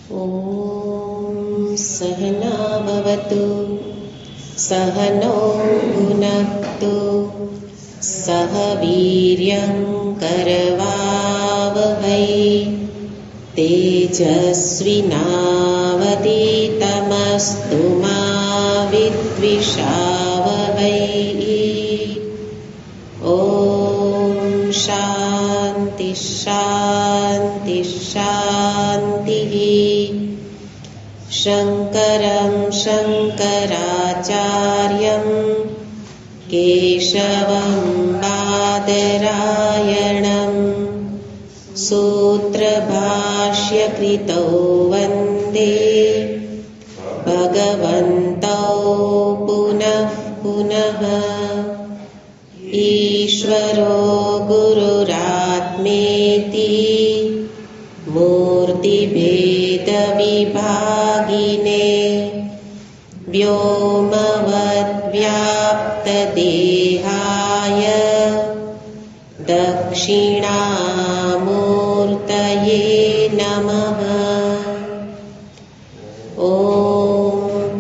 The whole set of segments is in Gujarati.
ॐ सहना भवतु सहनो भुनक्तु सह वीर्यं करवावहै तेजस्विनावधीतमस्तु मा विद्विषावहै। ॐ शान्ति शान्ति शान्तिः। शङ्करं शङ्कराचार्यं केशवं बादरायणं सूत्रभाष्यकृतौ वन्दे भगवन्तौ पुनः पुनः। ईश्वरो गुरुरात्मेति मूर्तिभेदविभागिने व्योमवद्व्याप्तदेहाय दक्षिणामूर्तये नमः। ॐ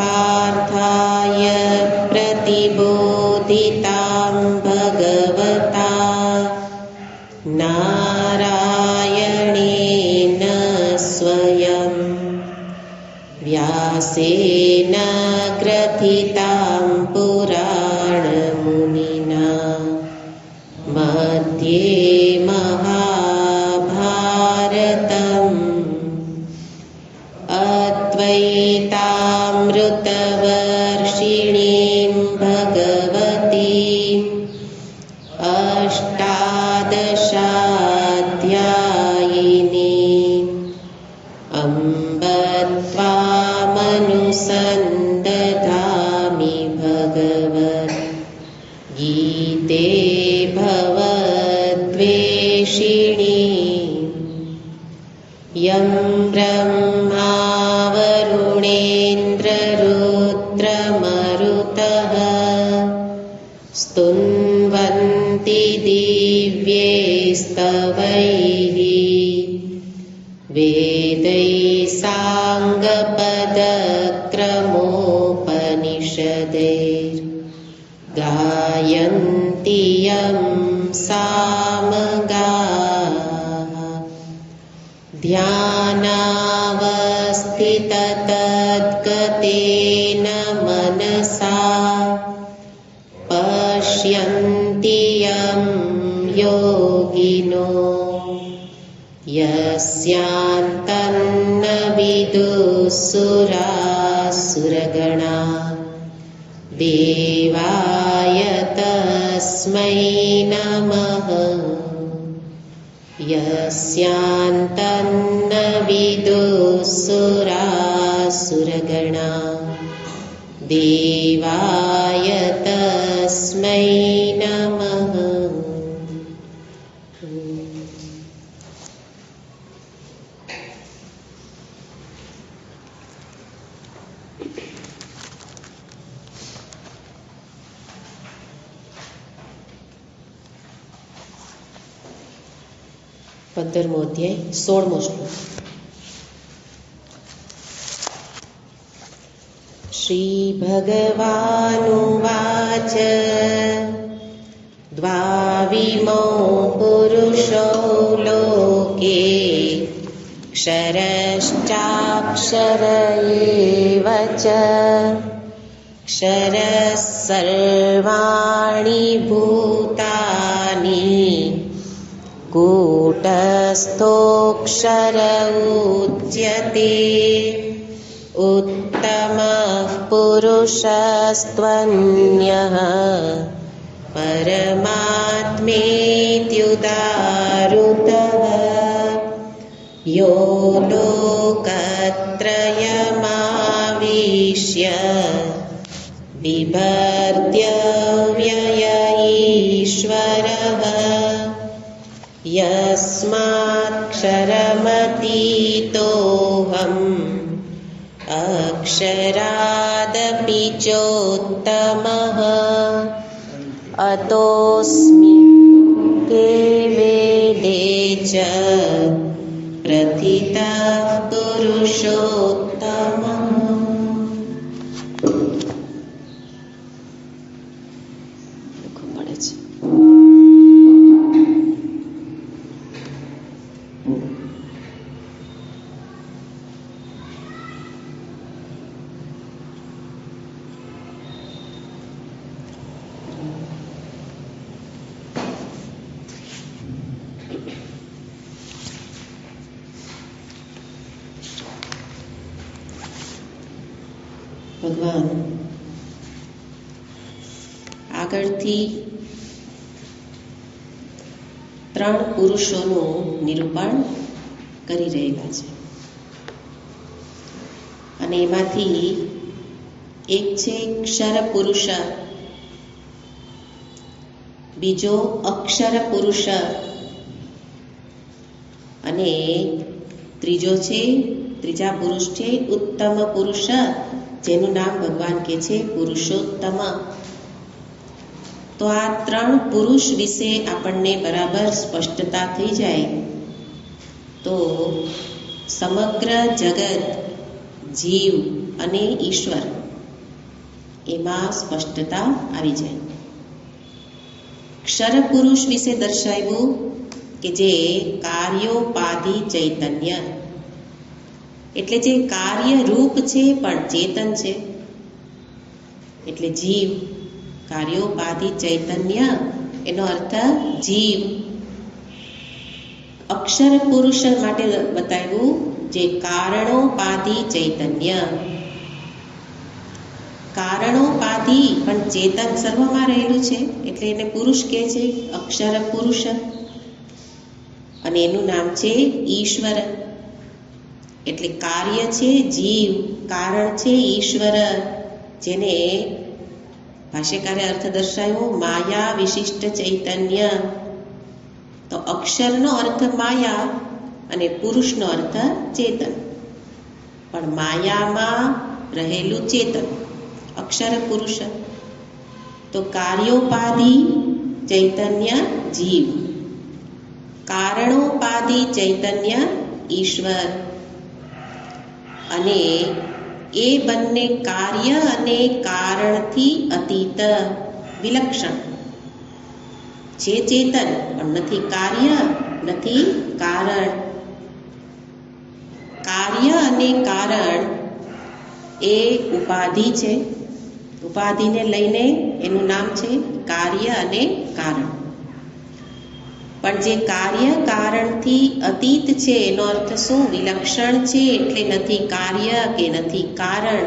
पार्थाय प्रतिबोधितां भगवता नारायणेन स्वयं व्यासेन ग्रथितां पुराणमुनिना मध्ये महाभारतम् अद्वैतामृतवर्षिणीं भगवतीम् अष्टादशाध्यायिनीम् अम्ब त्वामनुसन्दधामि भगवद्गीते भवद्वेषिणी। यं ब्रह्मा वरुणेन्द्ररुद्रमरुतः स्तुन्वन्ति दिव्यैस्तवैः वेदैः साङ्गपदक्रमोपनिषदैर्गायन्ति यं सामगाः। ध्यानावस्थिततद्गतेन मनसा पश्यन्ति यं योगिनो यस्यान्तन्न विदुः देवाय तस्मै नमः। यस्यान्तन्न विदुः देवाय तस्मै नमः। पंदरमो अध्याय 16मो श्लोक। श्रीभगवानुवाच द्वाविमौ पुरुषौ लोके क्षरश्चाक्षर एव च क्षरः सर्वाणि भूतानि कूटस्थोऽक्षर उच्यते। उत्तमः पुरुषस्त्वन्यः परमात्मेत्युदाहृतः यो लोकत्रयमाविश्य बिभर्त्यव्यय ईश्वरः। यस्माक्षरमतीतोऽहम् अक्षरादपि चोत्तमः अतोऽस्मि के वेदे च प्रथितः पुरुषोत्तमः। પુરુષોત્તમઃ. ભગવાન આગળથી 3 પુરુષોનું નિરૂપણ કરી રહેલા છે અને એમાંથી એક છે ક્ષર પુરુષ, બીજો અક્ષર પુરુષ અને ત્રીજા પુરુષ છે ઉત્તમ પુરુષ, જેનું નામ ભગવાન કહે છે પુરુષોત્તમ. તો આ 3 પુરુષ વિશે આપણને બરાબર સ્પષ્ટતા થઈ જાય તો સમગ્ર જગત, જીવ અને ઈશ્વર એમાં સ્પષ્ટતા આવી જાય. ક્ષર પુરુષ વિશે દર્શાવ્યું કે જે કાર્યોપાધિ ચૈતન્ય, એટલે જે કાર્ય રૂપ છે પણ ચેતન છે, એટલે જીવ. કાર્યોપાધિ ચૈતન્ય એનો અર્થ જીવ. અક્ષર પુરુષ માટે બતાવ્યું જે કારણોપાધિ ચૈતન્ય. કારણોપાધિ પણ ચેતન સર્વમાં રહેલું છે એટલે એને પુરુષ કહે છે, અક્ષર પુરુષ. અને એનું નામ છે ઈશ્વર. એટલે કાર્ય છે જીવ, કારણ છે ઈશ્વર, જેને ભાષ્યકારે અર્થ દર્શાવ્યો માયા વિશિષ્ટ ચૈતન્ય. તો અક્ષરનો અર્થ માયા અને પુરુષનો અર્થ ચેતન, પણ માયામાં રહેલું ચેતન અક્ષર પુરુષ. તો કાર્યોપાધિ ચૈતન્ય જીવ, કારણોપાધિ ચૈતન્ય ઈશ્વર. અને એ બંને કાર્ય અને કારણથી અતીત, વિલક્ષણ છે. ચેતન પણ નથી કાર્ય, નથી કારણ. કાર્ય અને કારણ એ ઉપાધિ છે. ઉપાધિને લઈને એનું નામ છે કાર્ય અને કારણ. પણ જે કાર્ય કારણથી અતીત છે એનો અર્થ શું? વિલક્ષણ છે, એટલે નથી કાર્ય કે નથી કારણ.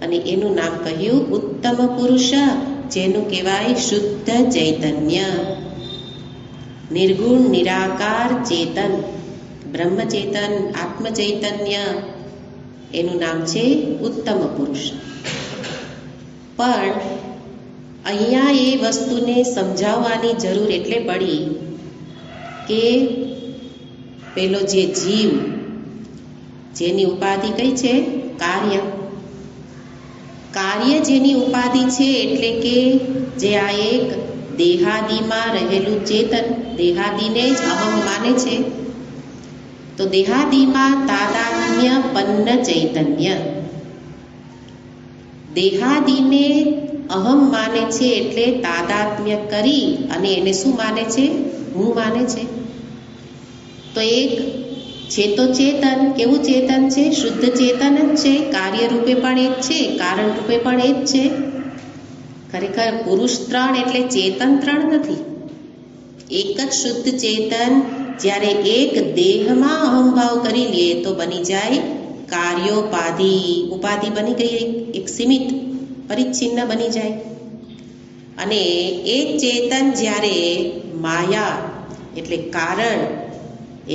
અને એનું નામ કહ્યું ઉત્તમ પુરુષ, જેનું કહેવાય શુદ્ધ ચૈતન્ય, નિર્ગુણ નિરાકાર ચેતન, બ્રહ્મ ચેતન, આત્મ ચૈતન્ય. એનું નામ છે ઉત્તમ પુરુષ. પણ અહીંયા એ વસ્તુને સમજાવવાની જરૂર એટલે પડી કે પેલો જે જીવ, જેની ઉપાધિ કઈ છે? કાર્ય. કાર્ય જેની ઉપાધિ છે એટલે કે જે આ એક દેહાદિમાં રહેલું ચેતન, દેહાદિને જ અહમ માને છે. તો દેહાદિમાં તાદાત્મ્ય પન્ન ચૈતન્ય, દેહાદિને અહમ માને છે એટલે તાદાત્મ્ય કરી અને એને શું માને છે? હું માને છે. તો એક છે તો ચેતન, કેવું ચેતન છે? શુદ્ધ ચેતન જ છે. કાર્ય રૂપે પણ એ જ છે, કારણ રૂપે પણ એ જ છે. ખરેખર પુરુષ 3 એટલે ચેતન 3 નથી. એક જ શુદ્ધ ચેતન જ્યારે એક દેહમાં અહંભાવ કરી લે તો બની જાય કાર્યોપાધિ. ઉપાધિ બની ગઈ એક સીમિત, પરિચ્છિન્ન બની જાય. અને એ ચેતન જ્યારે માયા એટલે કારણ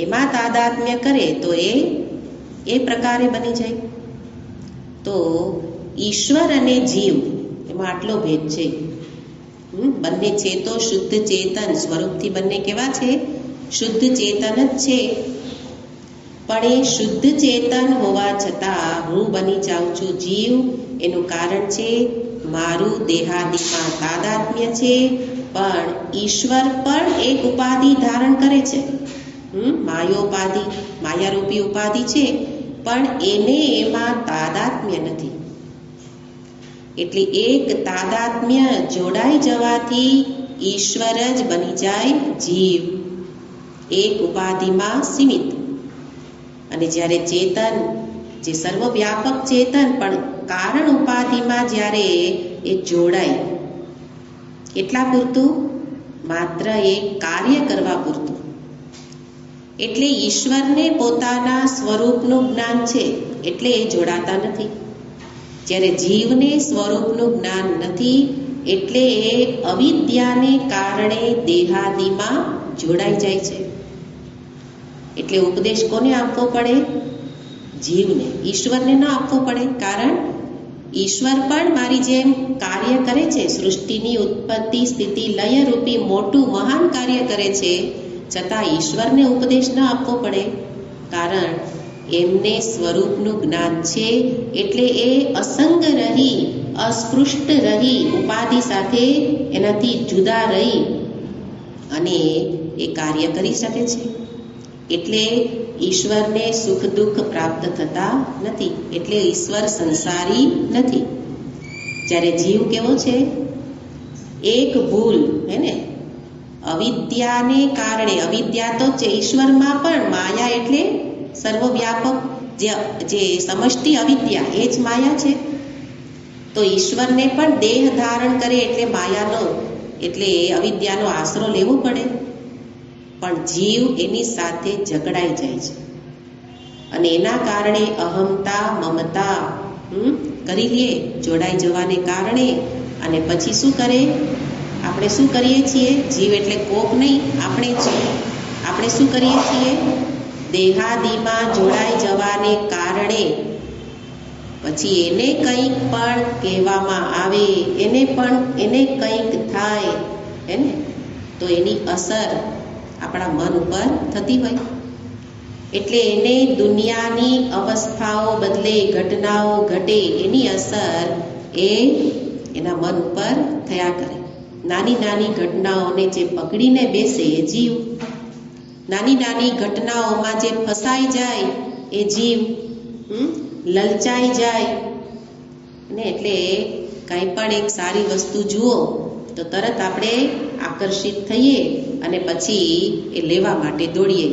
એમાં તાદાત્મ્ય કરે તો એ પ્રકારે બની જાય. તો ઈશ્વર અને જીવ એમાં આટલો ભેદ છે. બંને છે તો શુદ્ધ ચેતન, સ્વરૂપથી બંને કેવા છે? શુદ્ધ ચેતન જ છે. પણ એ શુદ્ધ ચેતન હોવા છતાં હું બની જાઉં છું જીવ. એનું કારણ છે મારું દેહાદિમાં તાદાત્મ્ય છે, પણ ઈશ્વર પણ એક ઉપાધિ ધારણ કરે છે. માયોપાધિ, માયારૂપી ઉપાધિ છે, પણ એને એમાં તાદાત્મ્ય નથી. એટલે એક તાદાત્મ્ય જોડાઈ જવાથી ઈશ્વર જ બની જાય જીવ, એક ઉપાધિમાં સીમિત. અને જ્યારે ચેતન, જે સર્વવ્યાપક ચેતન પણ કારણ ઉપાધિમાં જ્યારે એ જોડાય, એટલા પૂરતું, માત્ર એક કાર્ય કરવા પૂરતું. એટલે ઈશ્વરને પોતાના સ્વરૂપનું જ્ઞાન છે એટલે એ જોડાતા નથી. જ્યારે જીવને સ્વરૂપનું જ્ઞાન નથી એટલે એ અવિદ્યાને કારણે દેહાદિમાં જોડાઈ જાય છે. એટલે ઉપદેશ કોને આપવો પડે? જીવને, ઈશ્વરને ન આપવો પડે. કારણ ઈશ્વર પણ મારી જેમ કાર્ય કરે છે, સૃષ્ટિની ઉત્પત્તિ સ્થિતિ લય રૂપી મોટું મહાન કાર્ય કરે છે, છતાં ઈશ્વરને ઉપદેશ ન આપવો પડે. કારણ એમને સ્વરૂપનું જ્ઞાન છે એટલે એ અસંગ રહી, અસ્પૃષ્ટ રહી, ઉપાધિ સાથે એનાથી જુદા રહી અને એ કાર્ય કરી શકે છે. એટલે ઈશ્વરને સુખ દુઃખ પ્રાપ્ત થતા નથી. એટલે ઈશ્વર સંસારી નથી. જ્યારે જીવ કેવો છે? એક ભૂલ હે ને, અવિદ્યાને કારણે, અવિદ્યા તો છે ઈશ્વરમાં પણ, માયા એટલે સર્વવ્યાપક જે સમષ્ટિ અવિદ્યા એ જ માયા છે. તો ઈશ્વરને પણ દેહ ધારણ કરે એટલે માયાનો, એટલે અવિદ્યાનો આશરો લેવો પડે. પણ જીવ એની સાથે જકડાઈ જાય છે અને એના કારણે અહમતા મમતા કરી લે, જોડાઈ જવાને કારણે. અને પછી શું કરે? આપણે શું કરીએ છીએ? જીવ એટલે કોક નહીં, આપણે જ. આપણે શું કરીએ છીએ? દેહાદિમાં જોડાઈ જવાને કારણે પછી એને કંઈક પણ કહેવામાં આવે, એને કંઈક થાય હે ને, તો એની અસર આપણા મન ઉપર થતી હોય. એટલે એને દુનિયાની અવસ્થાઓ બદલે, ઘટનાઓ ઘટે, એની અસર એ એના મન ઉપર થયા કરે. નાની નાની ઘટનાઓને જે પકડીને બેસે એ જીવ, નાની નાની ઘટનાઓમાં જે ફસાઈ જાય એ જીવ, લલચાઈ જાય ને. એટલે કાંઈ પણ એક સારી વસ્તુ જુઓ તો તરત આપણે આકર્ષિત થઈએ અને પછી એ લેવા માટે દોડીએ.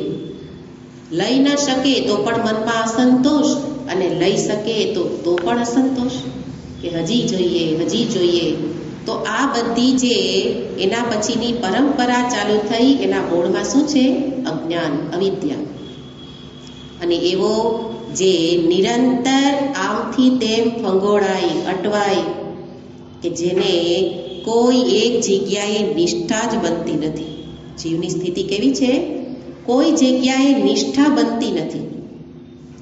લઈ ન શકે તો પણ મનમાં અસંતોષ, અને લઈ શકે તો પણ અસંતોષ, કે હજી જોઈએ. તો આ બધી જે એના પછીની પરંપરા ચાલુ થઈ, એના મૂળમાં શું છે? અજ્ઞાન, અવિદ્યા. અને એવો જે નિરંતર આમથી તેમ ફંગોળાય, અટવાય, કે જેને કોઈ એક જગ્યાએ નિષ્ઠા જ બનતી નથી. જીવની સ્થિતિ કેવી છે? કોઈ જગ્યાએ નિષ્ઠા બનતી નથી.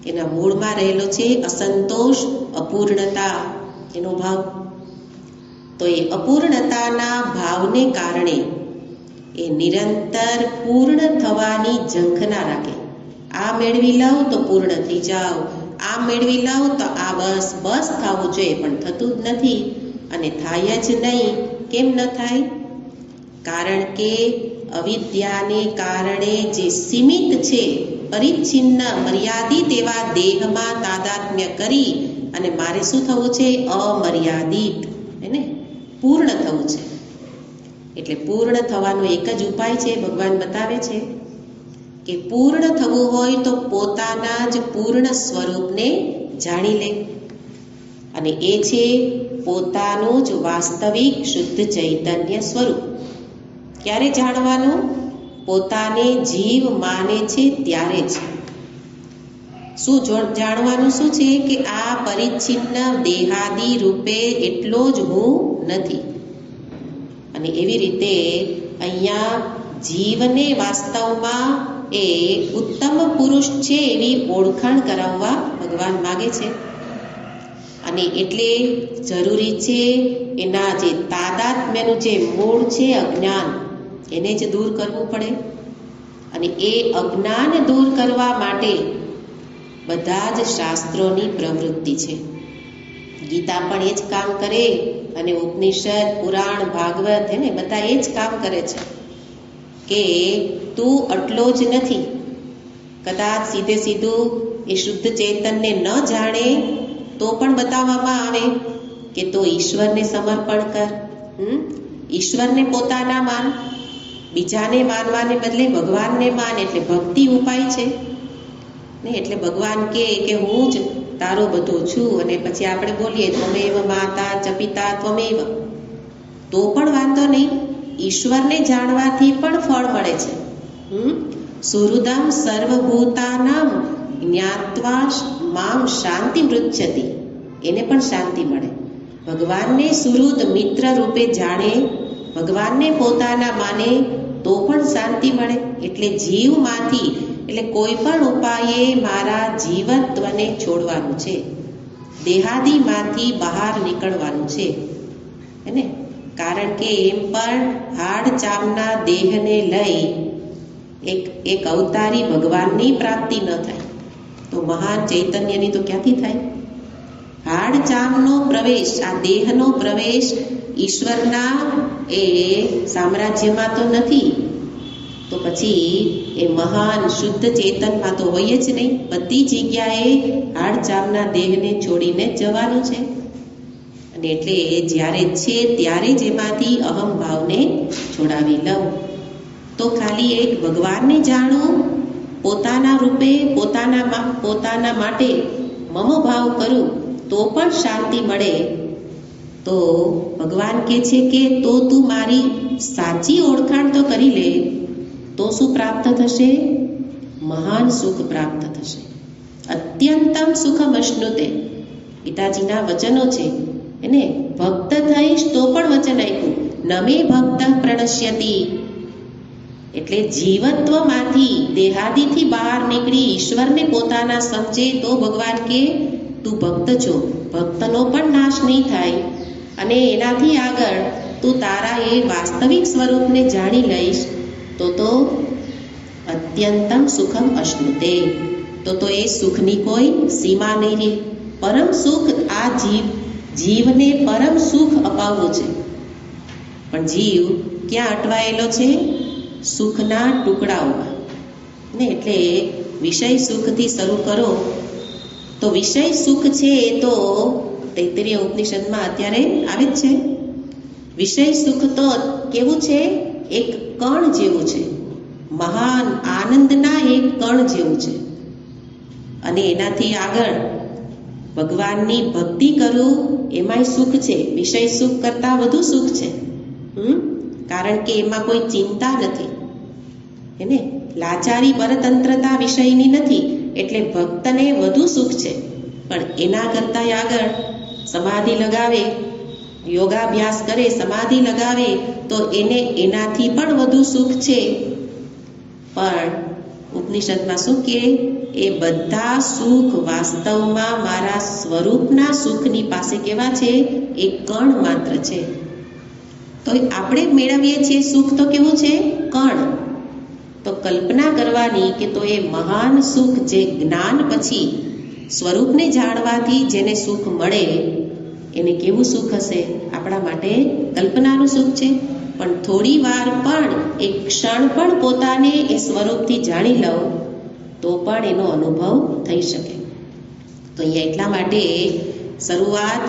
એના મૂળમાં રહેલો છે અસંતોષ, અપૂર્ણતા, એનો ભાવ. તો એ અપૂર્ણતાના ભાવને કારણે એ નિરંતર પૂર્ણ થવાની ઝંખના રાખે. આ મેળવી લઉં તો પૂર્ણ થઈ જાઉં, આ મેળવી લઉં તો આ બસ થવું જોઈએ, પણ થતું જ નથી. અને થાય જ નહીં. કેમ ન થાય? કારણ કે અવિદ્યાને કારણે જે સીમિત છે, પરિચ્છિન્ન, મર્યાદિત એવા દેહમાં તાદાત્મ્ય કરી અને મારે શું થવું છે? અમર્યાદિત, એને પૂર્ણ થવું છે. એટલે પૂર્ણ થવાનો એક જ ઉપાય છે, ભગવાન બતાવે છે કે પૂર્ણ થવું હોય તો પોતાના જ પૂર્ણ સ્વરૂપને જાણી લે. અને એ છે પોતાનું જ વાસ્તવિક શુદ્ધ ચૈતન્ય સ્વરૂપ. ક્યારે જાણવાનું? પોતાને જીવ માને છે ત્યારે જ. શું જાણવાનું? શું છે કે આ પરિચ્છિન્ન દેહાદિ રૂપે એટલો જ હું નથી. અને એવી રીતે અહીંયા જીવને વાસ્તવમાં એ ઉત્તમ પુરુષ છે એવી ઓળખાણ કરાવવા ભગવાન માગે છે. અને એટલે જરૂરી છે એના જે તાદાત્મ્યનું જે મૂળ છે અજ્ઞાન, એને જ દૂર કરવું પડે. અને એ અજ્ઞાન દૂર કરવા માટે બધા જ શાસ્ત્રોની પ્રવૃત્તિ છે. ગીતા પણ એ જ કામ કરે, અને ઉપનિષદ, પુરાણ, ભાગવત, એને બધા એ જ કામ કરે છે કે તું આટલો જ નથી. કદાચ સીધું એ શુદ્ધ ચેતનને ન જાણે તો પણ બતાવવામાં આવે કે તો ઈશ્વરને સમર્પણ કર, ઈશ્વરને પોતાના માન, બીજાને માનવાને બદલે ભગવાનને માન, એટલે ભક્તિ ઉપાય છે ને. એટલે ભગવાન કે હું જ તારો બધો છું, અને પછી આપણે બોલીએ ત્વમેવ માતા ચ પિતા ત્વમેવ, તો પણ વાંધો નહીં, ઈશ્વરને જાણવાથી પણ ફળ મળે છે. સુહૃદમ સર્વભૂતાનામ જ્ઞાત્વા મામ શાંતિ મૃચ્છતિ, એને પણ શાંતિ મળે. ભગવાનને સુહૃદ મિત્ર રૂપે જાણે, ભગવાનને પોતાના માને તો પણ શાંતિ મળે. એટલે જીવમાંથી, એટલે કોઈ પણ ઉપાયે મારા જીવત્વને છોડવાનું છે, દેહાદીમાંથી બહાર નીકળવાનું છે ને. કારણ કે એમ પણ હાડ ચામના દેહને લઈ એક અવતારી ભગવાનની પ્રાપ્તિ ન થાય તો મહાન ચૈતન્યની તો ક્યાંથી થાય? હાડ ચામનો પ્રવેશ, આ દેહનો પ્રવેશ ઈશ્વરના એ સામ્રાજ્યમાં તો નથી, તો પછી એ મહાન શુદ્ધ ચેતનમાં તો હોય જ નહીં. બધી જગ્યાએ હાડ ચામના દેહને છોડીને જવાનું છે. અને એટલે જ્યારે છે ત્યારે જ એમાંથી અહમભાવને છોડાવી લઉં. તો ખાલી એક ભગવાનને જાણું, પોતાના રૂપે, પોતાના માટે મમ ભાવ કરું તો પણ શાંતિ મળે. તો ભગવાન કહે છે કે તો તું મારી સાચી ઓળખાણ તો કરી લે, તો શું પ્રાપ્ત થશે? મહાન સુખ પ્રાપ્ત થશે. અત્યંતમ સુખમ અશ્નુતે, પિતાજીના વચનો છે એને. ભક્ત થઈશ તો પણ વચન આપ્યું, નમે ભક્ત પ્રણશ્યતિ, એટલે જીવત્વમાંથી દેહાદીથી બહાર નીકળી ઈશ્વરને પોતાના સમજે તો ભગવાન કે તું ભક્ત છો, ભક્તનો પણ નાશ નહીં થાય, અને એનાથી આગળ તું તારા એ વાસ્તવિક સ્વરૂપને જાણી લઈશ તો અત્યંતમ સુખમ અશ્નુતે, તો એ સુખની કોઈ સીમા નહીં રહે. પરમ સુખ આ જીવને પરમ સુખ અપાવવું છે, પણ જીવ ક્યાં અટવાયેલો છે? સુખના ટુકડાઓમાં ને. એટલે વિષય સુખથી શરૂ કરો તો વિષય સુખ છે એ તો તૈત્તરીય ઉપનિષદમાં અત્યારે આવે જ છે. વિષય સુખ તો કેવું છે? એક કણ જેવું છે, મહાન આનંદના એક કણ જેવું છે. અને એનાથી આગળ ભગવાનની ભક્તિ કરું એમાંય સુખ છે. વિષય સુખ કરતાં વધુ સુખ છે, કારણ કે એમાં કોઈ ચિંતા નથી એને, લાચારી પરતંત્રતા વિષયની નથી, એટલે ભક્તને વધુ સુખ છે. પણ એના કરતાં આગળ સમાધિ લગાવે, યોગાભ્યાસ કરે, સમાધિ લગાવે તો એને એનાથી પણ વધુ સુખ છે. પણ ઉપનિષદમાં શું કહે? એ બધા સુખ વાસ્તવમાં મારા સ્વરૂપના સુખની પાસે કેવા છે? એ કણ માત્ર છે. તો આપણે મેળવીએ છીએ સુખ તો કેવું છે? કણ. તો કલ્પના કરવાની કે તો એ મહાન સુખ જે જ્ઞાન પછી સ્વરૂપને જાણવાથી જેને સુખ મળે એને કેવું સુખ હશે? આપણા માટે કલ્પનાનું સુખ છે. પણ થોડી વાર પણ, એક ક્ષણ પણ પોતાને એ સ્વરૂપથી જાણી લઉં તો પણ એનો અનુભવ થઈ શકે. તો અહીંયા એટલા માટે શરૂઆત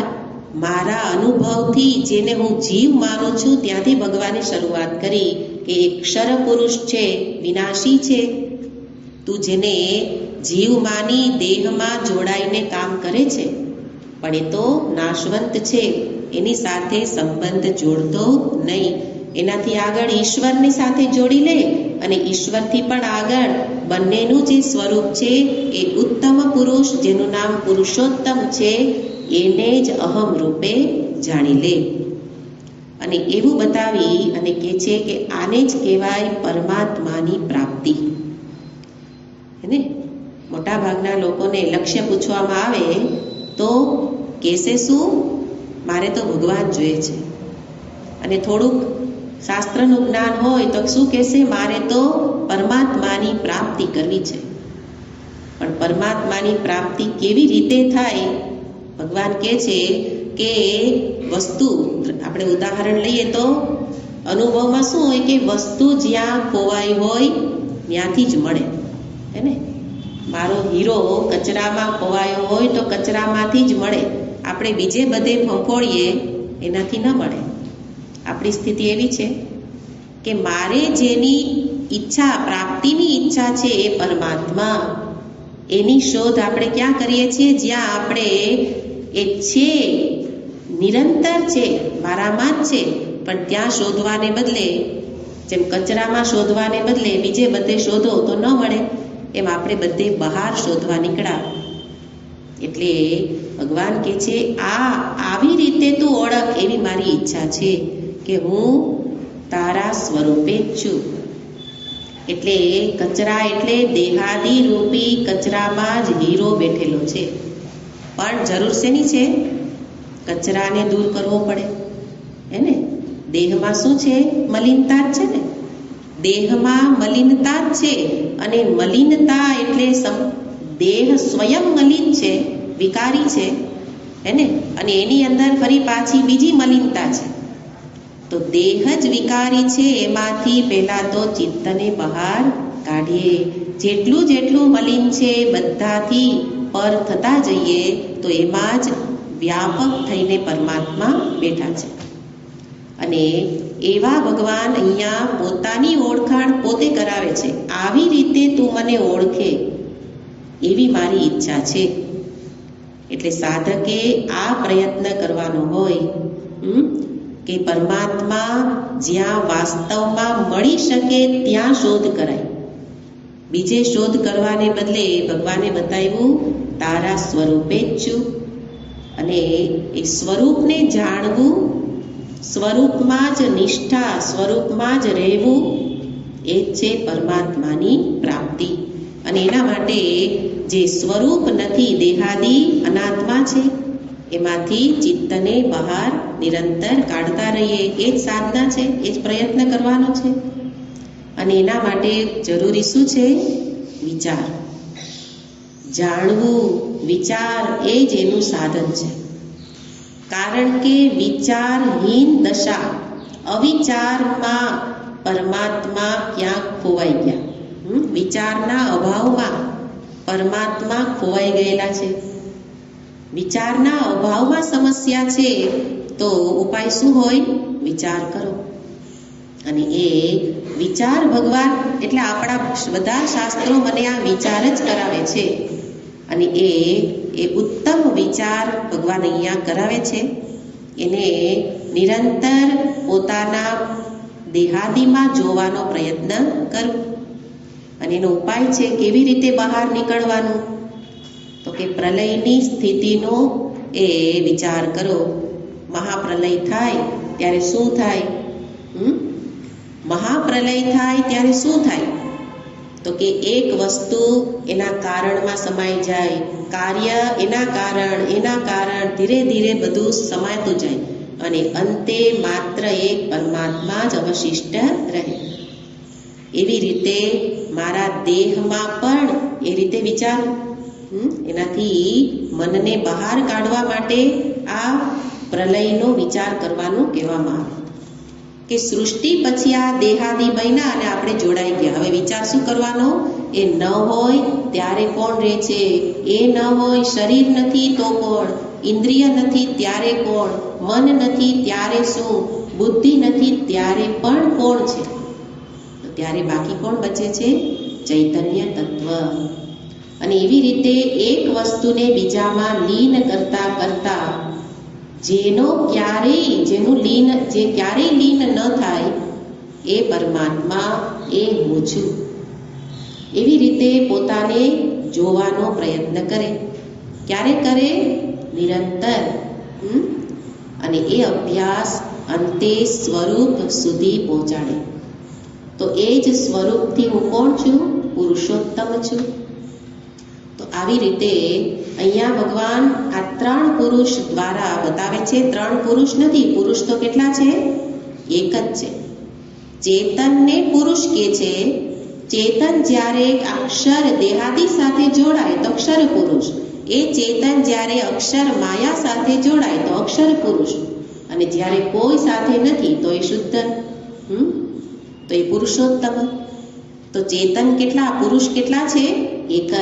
મારા અનુભવથી, જેને હું જીવ માનું છું ત્યાંથી ભગવાને શરૂઆત કરી કે એક ક્ષર પુરુષ છે, વિનાશી છે. તું જેને જીવ માની દેહમાં જોડાઈને કામ કરે છે, પણ એ તો નાશવંત છે, એની સાથે સંબંધ જોડતો નહીં. એનાથી આગળ ઈશ્વરની સાથે જોડી લે, અને ઈશ્વરથી પણ આગળ બંનેનું જે સ્વરૂપ છે એ ઉત્તમ પુરુષ, જેનું નામ પુરુષોત્તમ છે, એને જ અહમ રૂપે જાણી લે. અને એવું બતાવી અને કહે છે કે આને જ કહેવાય પરમાત્માની પ્રાપ્તિ. એને મોટા ભાગના લોકોને લક્ષ્ય પૂછવામાં આવે તો કહેશે શું? મારે તો ભગવાન જોઈએ છે. અને થોડુંક શાસ્ત્રનું જ્ઞાન હોય તો શું કહેશે? મારે તો પરમાત્માની પ્રાપ્તિ કરવી છે. પણ પરમાત્માની પ્રાપ્તિ કેવી રીતે થાય? ભગવાન કહે છે કે વસ્તુ, આપણે ઉદાહરણ લઈએ તો અનુભવમાં શું હોય કે વસ્તુ જ્યાં ખોવાઈ હોય ત્યાંથી જ મળે, હે ને? મારો હીરો કચરામાં ખોવાયો હોય તો કચરામાંથી જ મળે, આપણે બીજે બધે ફંફોળીએ એનાથી ન મળે. આપણી સ્થિતિ એવી છે કે મારે જેની ઈચ્છા, પ્રાપ્તિની ઈચ્છા છે એ પરમાત્મા, એની શોધ આપણે ક્યાં કરીએ છીએ? જ્યાં આપણે એ છે, નિરંતર છે, મારામાં જ છે, પણ ત્યાં શોધવાને બદલે, જેમ કચરામાં શોધવાને બદલે બીજે બધે શોધો તો ન મળે, એમ આપણે બધે બહાર શોધવા નીકળ્યા. એટલે ભગવાન કહે છે આવી રીતે તું ઓળખ, એવી મારી ઈચ્છા છે કે હું તારા સ્વરૂપે જ છું. એટલે કચરા એટલે દેહાદી રૂપી કચરામાં જ હીરો બેઠેલો છે. પણ જરૂર શેની છે? કચરાને દૂર કરવો પડે, હે ને? દેહમાં શું છે? મલિનતા જ છે ને. દેહમાં મલિનતા જ છે, અને મલિનતા એટલે દેહ સ્વયં મલિન છે, વિકારી છે, હે ને? અને એની અંદર ફરી પાછી બીજી મલિનતા છે. તો દેહ જ વિકારી છે, એમાંથી પહેલાં તો ચિત્તને બહાર કાઢીએ. જેટલું જેટલું મલિન છે બધાથી પર થતા જઈએ તો એમાં જ વ્યાપક થઈને પરમાત્મા બેઠા છે. અને એવા ભગવાન અહીંયા પોતાની ઓળખાણ પોતે કરાવે છે. આવી રીતે તું મને ઓળખે એવી મારી ઈચ્છા છે. એટલે સાધકે આ પ્રયત્ન કરવાનો હોય કે પરમાત્મા જ્યાં વાસ્તવમાં મળી શકે ત્યાં શોધ કરાય. બીજે શોધ કરવાને બદલે ભગવાને બતાવ્યું તારા સ્વરૂપે જ છું. અને એ સ્વરૂપને જાણવું, સ્વરૂપમાં જ નિષ્ઠા, સ્વરૂપમાં જ રહેવું, એ જ છે પરમાત્માની પ્રાપ્તિ. અને એના માટે જે સ્વરૂપ નથી, દેહાદી અનાત્મા છે, એમાંથી ચિત્તને બહાર નિરંતર કાઢતા રહીએ, એ જ સાધના છે, એ જ પ્રયત્ન કરવાનો છે. અને એના માટે જરૂરી શું છે? વિચાર. જાણવું, વિચાર એ જ એનું સાધન છે. કારણ કે વિચારહીન દશા, અવિચારમાં પરમાત્મા ક્યાંક ખોવાઈ ગયા. વિચારના અભાવમાં પરમાત્મા ખોવાઈ ગયેલા છે. વિચારના અભાવમાં સમસ્યા છે, તો ઉપાય શું હોય? વિચાર કરો. અને એ વિચાર ભગવાન, એટલે આપણા બધા શાસ્ત્રો મને આ વિચાર જ કરાવે છે. અને એ ઉત્તમ વિચાર ભગવાન અહીંયા કરાવે છે. એને નિરંતર પોતાના દેહાદીમાં જોવાનો પ્રયત્ન કરવો. અને એનો ઉપાય છે કેવી રીતે બહાર નીકળવાનું? તો કે પ્રલયની સ્થિતિનો એ વિચાર કરો. મહાપ્રલય થાય ત્યારે શું થાય? મહાપ્રલય થાય ત્યારે શું થાય? તો કે એક વસ્તુ એના કારણમાં સમાઈ જાય, કાર્ય એના કારણ ધીરે ધીરે બધું સમાતું જાય, અને અંતે માત્ર એક પરમાત્મા જ અવશિષ્ટ રહે. એવી રીતે મારા દેહમાં પણ એ રીતે વિચાર, એનાથી મનને બહાર કાઢવા માટે આ પ્રલયનો વિચાર કરવાનું કહેવામાં આવે. કે સૃષ્ટિ પછી આ દેહાદી બન્યા અને આપણે જોડાઈ ગયા. હવે વિચાર શું કરવાનો? એ ન હોય ત્યારે કોણ રહે છે? એ ન હોય, શરીર નથી તો કોણ? ઇન્દ્રિય નથી ત્યારે કોણ? મન નથી ત્યારે શું? બુદ્ધિ નથી ત્યારે પણ કોણ છે? તો ત્યારે બાકી કોણ બચે છે? ચૈતન્ય તત્વ. અને એવી રીતે એક વસ્તુને બીજામાં લીન કરતા કરતા જે ક્યારેય લીન ન થાય એ પરમાત્મા, એ હું છું. એવી રીતે પોતાને જોવાનો પ્રયત્ન કરે. ક્યારે કરે? નિરંતર. અને એ અભ્યાસ અંતે સ્વરૂપ સુધી પહોંચાડે. તો એ જ સ્વરૂપથી હું કોણ છું? પુરુષોત્તમ છું. તો આવી રીતે અહીંયા ભગવાન આ 3 પુરુષ દ્વારા બતાવે છે. 3 પુરુષ નથી, પુરુષ તો કેટલા છે? એક જ છે. ચેતનને પુરુષ કહે છે. ચેતન જ્યારે અક્ષર દેહાદી સાથે જોડાય તો અક્ષર પુરુષ. એ ચેતન જ્યારે અક્ષર માયા સાથે જોડાય તો અક્ષર પુરુષ. અને જ્યારે કોઈ સાથે નથી તો એ શુદ્ધ, તો એ પુરુષોત્તમ. તો ચેતન કેટલા, પુરુષ કેટલા છે? એક જ.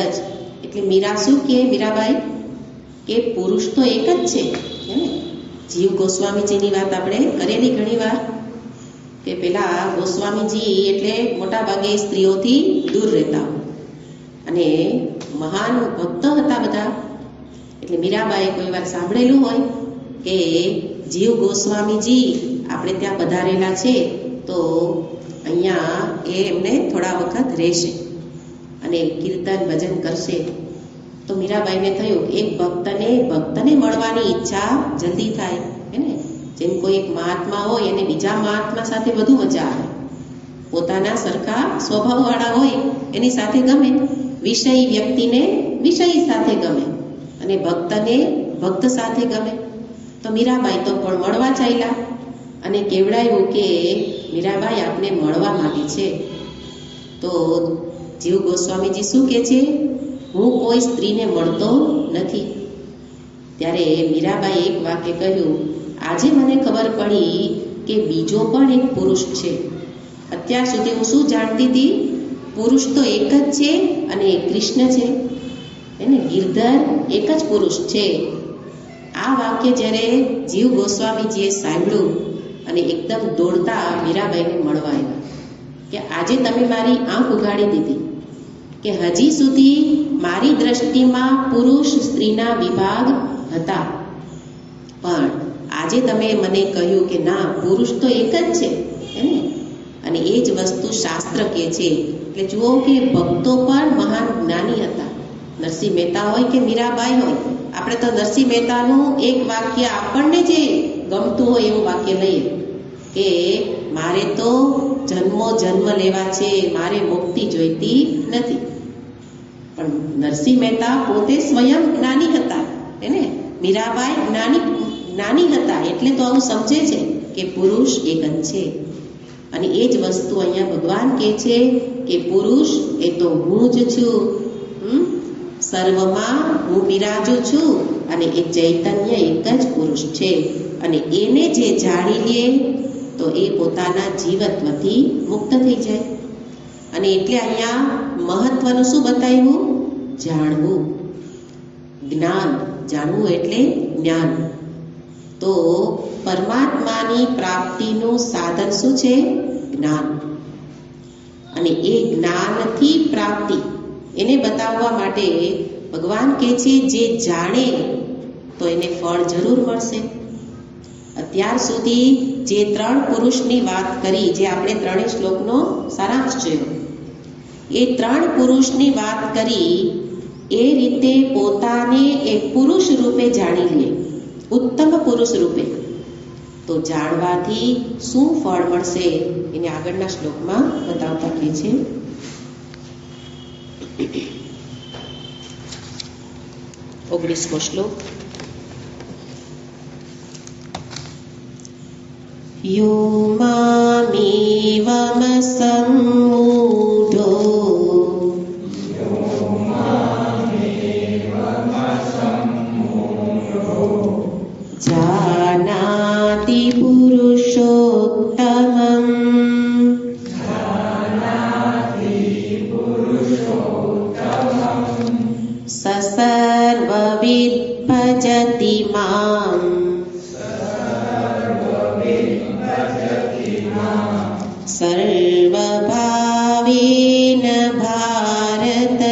એટલે મીરા શું કહે, મીરાબાઈ કે પુરુષ તો એક જ છે, હે ને? જીવ ગોસ્વામીજીની વાત આપણે કરેલી ઘણી વાર કે પેલા ગોસ્વામીજી એટલે મોટા ભાગે સ્ત્રીઓથી દૂર રહેતા અને મહાન ભક્ત હતા બધા. એટલે મીરાબાઈએ કોઈ વાર સાંભળેલું હોય કે જીવ ગોસ્વામીજી આપણે ત્યાં પધારેલા છે, તો અહીંયા એ એમને થોડા વખત રહેશે અને કીર્તન ભજન કરશે. તો મીરાબાઈને થયું એક ભક્તને મળવાની ઈચ્છા જલ્દી થાય, હે ને? જેમ કોઈ એક મહાત્મા હોય અને બીજા મહાત્મા સાથે વધુ મજા આવે. પોતાના સરખા સ્વભાવવાળા હોય એની સાથે ગમે, વિષય વ્યક્તિને વિષય સાથે ગમે અને ભક્તને ભક્ત સાથે ગમે. તો મીરાબાઈ તો પણ મળવા ચાલ્યા અને કેવડાયું કે મીરાબાઈ આપને મળવા માંગે છે. તો જીવ ગોસ્વામીજી શું કહે છે? હું કોઈ સ્ત્રીને મળતો નથી. ત્યારે મીરાબાઈએ એક વાક્ય કહ્યું, આજે મને ખબર પડી કે બીજો પણ એક પુરુષ છે. અત્યાર સુધી હું શું જાણતી હતી? પુરુષ તો એક જ છે અને કૃષ્ણ છે, એને ગિરધર એક જ પુરુષ છે. આ વાક્ય જ્યારે જીવ ગોસ્વામીજીએ સાંભળ્યું અને એકદમ દોડતા મીરાબાઈને મળવા આવ્યા કે આજે તમે મારી આંખ ઉઘાડી દીધી કે હજી સુધી મારી દ્રષ્ટિમાં પુરુષ સ્ત્રીના વિભાગ હતા, પણ આજે તમે મને કહ્યું કે ના, પુરુષ તો એક જ છે, હે ને? અને એ જ વસ્તુ શાસ્ત્ર કહે છે. એટલે જુઓ કે ભક્તો પણ મહાન જ્ઞાની હતા. નરસિંહ મહેતા હોય કે મીરાબાઈ હોય, આપણે તો નરસિંહ મહેતાનું એક વાક્ય આપણને જે ગમતું હોય એવું વાક્ય લઈએ કે મારે તો જન્મો જન્મ લેવા છે, મારે મુક્તિ જોઈતી નથી. પણ નરસિંહ મહેતા પોતે સ્વયં જ્ઞાની હતા, હે ને? મીરાબાઈ જ્ઞાની હતા, એટલે તો આવું સમજે છે કે પુરુષ એક જ છે. અને એ જ વસ્તુ અહીંયા ભગવાન કહે છે કે પુરુષ એ તો હું જ છું, સર્વમાં હું બિરાજું છું અને એ ચૈતન્ય એક જ પુરુષ છે. અને એને જે જાણી લે તો એ પોતાના જીવત્વથી મુક્ત થઈ જાય. અને એટલે અહીંયા મહત્વનું શું બતાવ્યું? જાણવું, જ્ઞાન. જાણવું એટલે જ્ઞાન. તો પરમાત્માની પ્રાપ્તિનું સાધન શું છે? જ્ઞાન. અને એ જ્ઞાનથી પ્રાપ્તિ એને બતાવવા માટે ભગવાન કહે છે જે જાણે તો એને ફળ જરૂર મળશે. અત્યાર સુધી જે 3 પુરુષની વાત કરી, જે આપણે 3 શ્લોકનો સારાંશ જોયો, એ 3 પુરુષની વાત કરી એ રીતે પોતાને એક પુરુષ રૂપે જાણી લે, ઉત્તમ પુરુષ રૂપે, તો જાણવાથી શું ફળ મળશે એને આગળના શ્લોકમાં બતાવતા કહે છે. 19મો શ્લોક. યો મામેવમ સમ્મૂઢો જાનાતિ પુરુષોત્તમં સસર્વવિદ ભજતિ મામ સર્વભાવેન ભારત.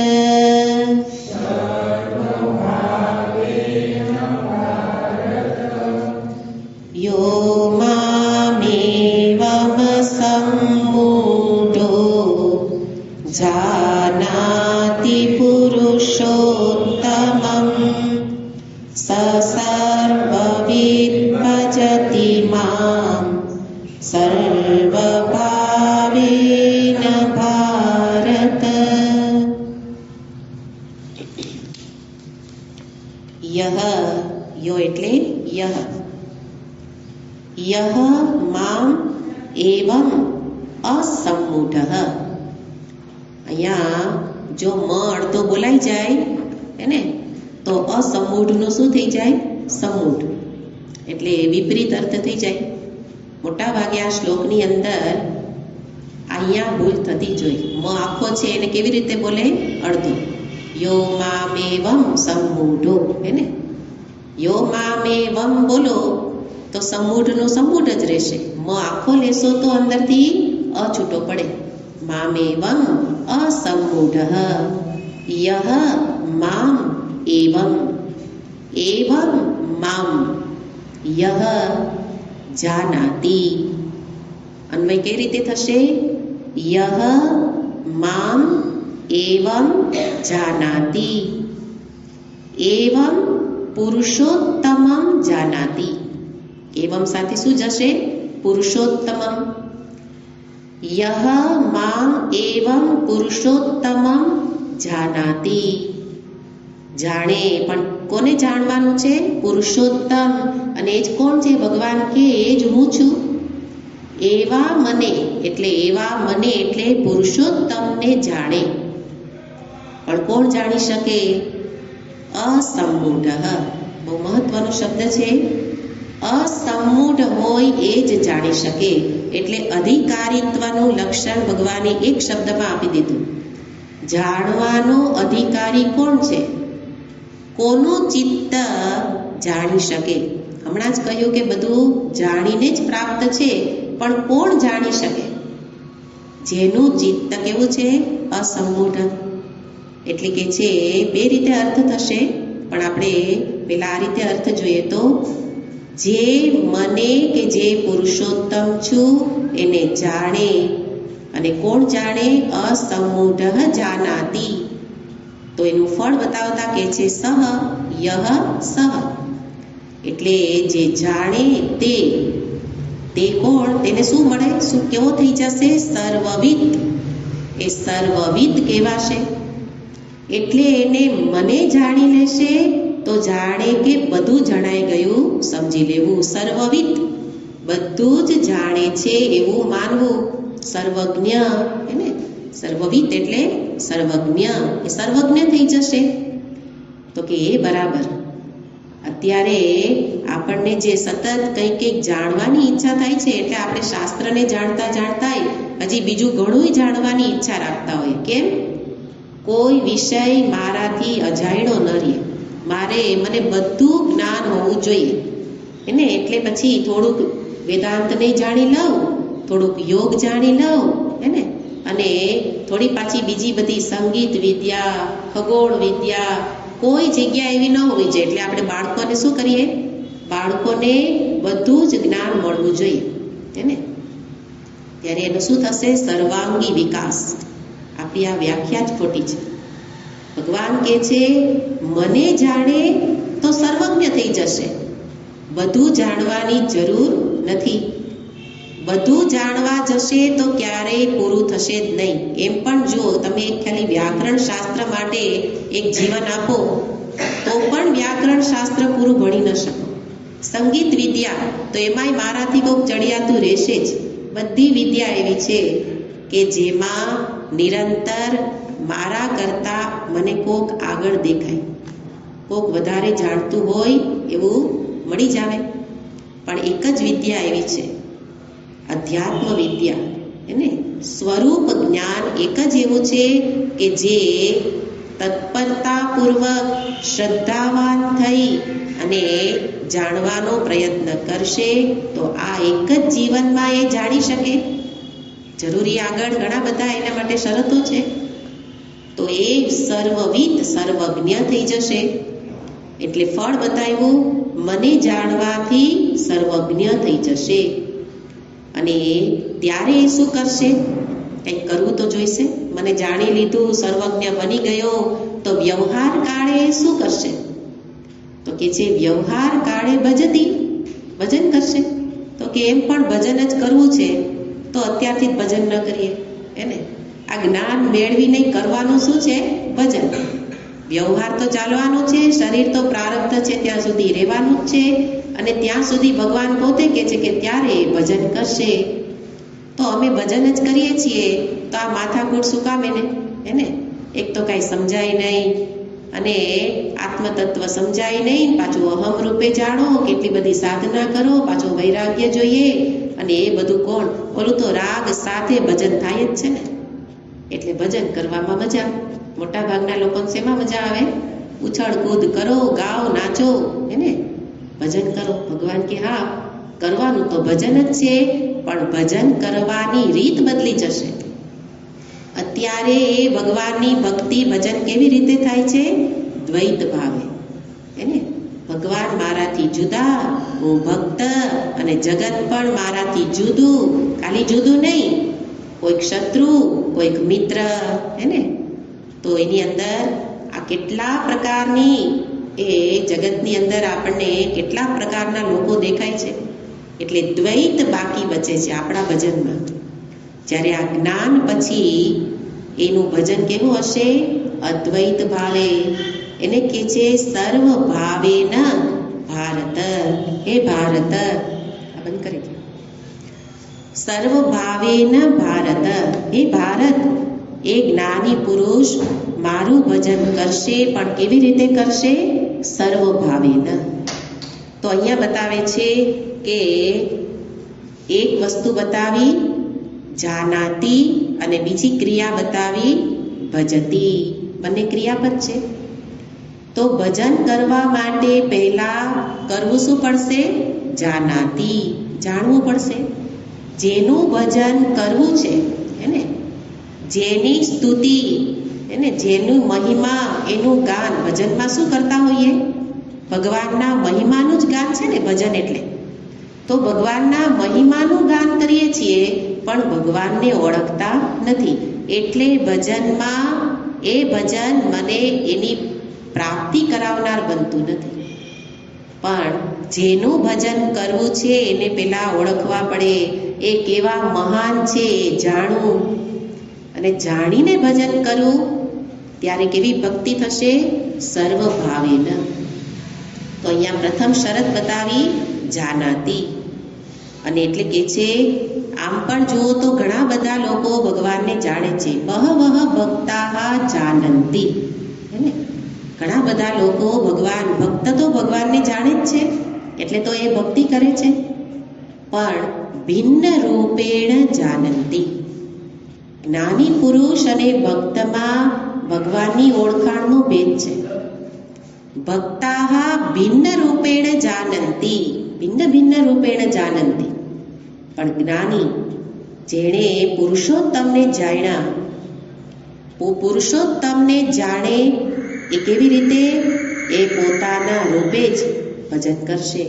યો મામેવમ સમ્મૂઢો જાનાતિ પુરુષોત્તમં સસર્વવિદ ભજતિ મામ સર્વભાવેન ભારત. યહ, યો એટલે યહ, યહ મામ એવમ અસમ્મૂઢઃ. અહીંયા જો મ અડધો બોલાઈ જાય હે ને, તો અસમ્મૂઢનું શું થઈ જાય? સમૂઢ. એટલે વિપરીત અર્થ થઈ જાય. મોટા ભાગે આ શ્લોકની અંદર અહીંયા ભૂલ થતી જોઈ. મ આખો છે એને કેવી રીતે બોલે? અડધો. યો મામેવમ સમૂઢો, હે ને? યો મામેવમ બોલો તો સમૂઢનું સમૂઢ જ રહેશે. મ આખો લેશો તો અંદરથી અ છૂટો પડે. મામેવમ અસમૂઢ યહ મામ એવમ એવમ મામ યહ જાનાતિ. અન્વય કઈ રીતે થશે? યહ મામ એવમ જાનાતિ એવમ પુરુષોત્તમમ જાનાતિ. એવમ સાથે શું જશે? પુરુષોત્તમમ. યહ મામ એવમ પુરુષોત્તમમ જાનાતિ. જાણે, પણ કોને જાણવાનું છે? પુરુષોત્તમ. અને એ જ કોણ છે? ભગવાન કે એ જ હું છું. એવા મને એટલે પુરુષોત્તમને જાણે. પણ કોણ જાણી શકે? અસમૂઢ. બહુ મહત્વનો શબ્દ છે. અસમૂઢ હોય એ જ જાણી શકે. એટલે અધિકારીત્વનું લક્ષણ ભગવાને એક શબ્દમાં આપી દીધું. જાણવાનો અધિકારી કોણ છે? કોનું ચિત્ત જાણી શકે? હમણાં જ કહ્યું કે બધું જાણીને જ પ્રાપ્ત છે, પણ કોણ જાણી શકે? જેનું ચિત્ત કેવું છે? અસમૂઢ. એટલે કે છે બે રીતે અર્થ થશે, પણ આપણે પેલા આ રીતે અર્થ જોઈએ તો જે મને કે જે પુરુષોત્તમ છું એને જાણે. અને કોણ જાણે? અસમૂઢ જાનાતિ. તો એનું ફળ બતાવતા કે છે સહ યહ સહ. એટલે જે જાણે તે કોણ? તેને શું મળે? શું કેવો થઈ જશે? સર્વવિદ. એ સર્વવિદ કહેવાશે. એટલે એને મને જાણી લેશે તો જાણે કે બધું જણાઈ ગયું સમજી લેવું. સર્વવિદ, બધું જ જાણે છે એવું માનવું. સર્વજ્ઞ, હે ને? સર્વવિદ એટલે સર્વજ્ઞ. એ સર્વજ્ઞ થઈ જશે. તો કે એ બરાબર. અત્યારે આપણને જે સતત કંઈક જાણવાની ઈચ્છા થાય છે, એટલે આપણે શાસ્ત્રને જાણતા હજી બીજું ઘણું જાણવાની ઈચ્છા રાખતા હોય. કેમ? કોઈ વિષય મારાથી અજાયણો ન રહે. મને બધું જ્ઞાન હોવું જોઈએ, એને. એટલે પછી થોડુંક વેદાંતને જાણી લઉં, થોડુંક યોગ જાણી લઉં, એને. અને થોડી પાછી બીજી બધી સંગીત વિદ્યા, ખગોળ વિદ્યા, કોઈ જગ્યા એવી ન હોવી જોઈએ. એટલે આપણે બાળકોને શું કરીએ? બાળકોને બધું જ જ્ઞાન મળવું જોઈએ, એને. ત્યારે એનું શું થશે? સર્વાંગી વિકાસ. આપણી આ વ્યાખ્યા જ ખોટી છે. ભગવાન કહે છે મને જાણે તો સર્વજ્ઞ થઈ જશે. બધું જાણવાની જરૂર નથી. બધું જાણવા જશે તો ક્યારેય પૂરું થશે જ નહીં. એમ પણ જો તમે ખાલી વ્યાકરણ શાસ્ત્ર માટે એક જીવન આપો તો પણ વ્યાકરણ શાસ્ત્ર પૂરું ભણી ન શકો. સંગીત વિદ્યા તો એમાંય મારાથી કોઈક ચડિયાતું રહેશે જ. બધી વિદ્યા એવી છે કે જેમાં નિરંતર મારા કરતાં મને કોક આગળ દેખાય, કોક વધારે જાણતું હોય એવું મળી જાવે. પણ એક જ વિદ્યા એવી છે, અધ્યાત્મ વિદ્યા, એને. સ્વરૂપ જ્ઞાન એક જ એવું છે કે જે તત્પરતાપૂર્વક શ્રદ્ધાવાન થઈ અને જાણવાનો પ્રયત્ન કરશે તો આ એક જ જીવનમાં એ જાણી શકે. જરૂરી આગળ ઘણા બધા એના માટે શરતો છે. તો એ સર્વવિદ, સર્વજ્ઞ થઈ જશે. એટલે ફળ બતાવ્યું, મને જાણવાથી સર્વજ્ઞ થઈ જશે. અને ત્યારે એ શું કરશે? કંઈક કરવું તો જોઈશે. મને જાણી લીધું, સર્વજ્ઞ બની ગયો, તો વ્યવહાર કાળે શું કરશે? તો કે જે વ્યવહાર કાળે ભજન કરશે. તો કે એમ પણ ભજન જ કરવું છે તો અત્યારથી જ ભજન ન કરીએ, એને. આ જ્ઞાન મેળવીને કરવાનું શું છે? ભજન. વ્યવહાર તો ચાલવાનો છે, શરીર તો પ્રારબ્ધ છે ત્યાં સુધી રહેવાનું જ છે. અને ત્યાં સુધી ભગવાન પોતે કહે છે કે ત્યારે ભજન કરશે. તો અમે ભજન જ કરીએ છીએ તો આ માથાકૂટ શું કામ એને? એક તો કાંઈ સમજાય નહીં, અને આત્મતત્વ સમજાય નહીં, પાછું અહમ રૂપે જાણો, કેટલી બધી સાધના કરો, પાછું વૈરાગ્ય જોઈએ, અને એ બધું કોણ? ઓલું તો રાગ સાથે ભજન થાય જ છે ને, એટલે ભજન કરવામાં મજા. મોટા ભાગના લોકોને શેમાં મજા આવે? ઉછળ કૂદ કરો, ગાઓ, નાચો, એને ભજન કરો. ભગવાન કે હા, કરવાનું તો ભજન જ છે, પણ ભજન કરવાની રીત બદલી જશે. અત્યારે એ ભગવાનની ભક્તિ ભજન કેવી રીતે થાય છે? દ્વૈત ભાવે. એને ભગવાન મારાથી જુદા, હું ભક્ત, અને જગત પણ મારાથી જુદું. ખાલી જુદું નહીં, કોઈક શત્રુ, કોઈક મિત્ર, એને તો એની અંદર આ કેટલા પ્રકારની એ જગતની અંદર આપણને કેટલા પ્રકારના લોકો દેખાય છે. એટલે દ્વૈત બાકી બચે છે આપણા ભજનમાં. જ્યારે આ જ્ઞાન પછી એનું ભજન કેવું હશે? અદ્વૈત ભાવે. એને કે છે સર્વ ભાવે ન ભારત. હે ભારત, આ બંધ કરી દો. સર્વ ભાવે ન ભારત. હે ભારત, એ જ્ઞાની પુરુષ મારું ભજન કરશે, પણ કેવી રીતે કરશે? સર્વ ભાવે ન. તો અહીંયા બતાવે છે કે એક વસ્તુ બતાવી જાનાતી, અને બીજી ક્રિયા બતાવી ભજતી. બંને ક્રિયાપદ છે. તો ભજન કરવા માટે પહેલા કરવું શું પડશે? જાનાતી, જાણવું પડશે. જેનું ભજન કરવું છે, એને જેની સ્તુતિ, એને જેનું મહિમા, એનું ગાન. ભજનમાં શું કરતા હોઈએ? ભગવાનના મહિમાનું જ ગાન છે ને ભજન એટલે. તો ભગવાનના મહિમાનું ગાન કરીએ છીએ, પણ ભગવાનને ઓળખતા નથી. એટલે ભજનમાં એ ભજન મને એની પ્રાપ્તિ કરાવનાર બનતું નથી. પણ જેનું ભજન કરવું છે એને પહેલા ઓળખવા પડે. એ કેવા મહાન છે એ જાણવું, અને જાણીને ભજન કરવું, ત્યારે કેવી ભક્તિ થશે? સર્વ ભાવેન. તો અહીંયા પ્રથમ શરત બતાવી જાનાતી. અને એટલે કે છે આમ પણ જુઓ તો ઘણા બધા લોકો ભગવાનને જાણે છે. બહવઃ ભક્તાઃ જાનંતિ. હે, ઘણા બધા લોકો ભગવાન ભક્ત તો ભગવાનને જાણે જ છે, એટલે તો એ ભક્તિ કરે છે. પણ ભિન્ન રૂપેણ જાનંતિ. જ્ઞાની પુરુષ અને ભક્તમાં ભગવાનની ઓળખાણનો ભેદ છે. ભક્તાઃ ભિન્ન રૂપેણ જાનંતિ, ભિન્ન ભિન્ન રૂપેણ જાનંતિ. પણ જ્ઞાની, જેણે પુરુષોત્તમને જાણ્યા, પુરુષોત્તમને જાણે એ કેવી રીતે? એ પોતાના રૂપે જ ભજન કરશે,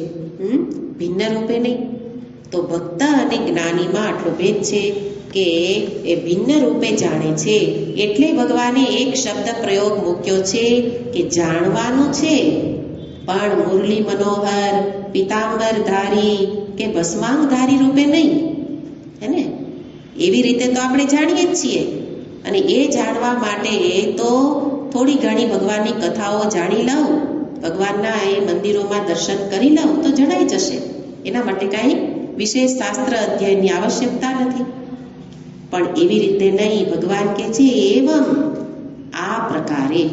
ભિન્ન રૂપે નહીં. તો ભક્ત અને જ્ઞાનીમાં આટલો ભેદ છે કે એ ભિન્ન રૂપે જાણે છે. એટલે ભગવાને એક શબ્દ પ્રયોગ મૂક્યો છે કે જાણવાનું છે, પણ મુરલી મનોહર, પિતાંબરધારી કે ભસ્માંગધારી રૂપે નહીં. હે ને? એવી રીતે તો આપણે જાણીએ જ છીએ. અને એ જાણવા માટે તો થોડી ઘણી ભગવાનની કથાઓ જાણી લઉં, ભગવાનના એ મંદિરોમાં દર્શન કરી લઉં તો જણાઈ જશે. એના માટે કાંઈ વિશેષ શાસ્ત્ર અધ્યયનની આવશ્યકતા નથી. પણ એવી રીતે નહીં. ભગવાન કહે છે એવમ, આ પ્રકારે.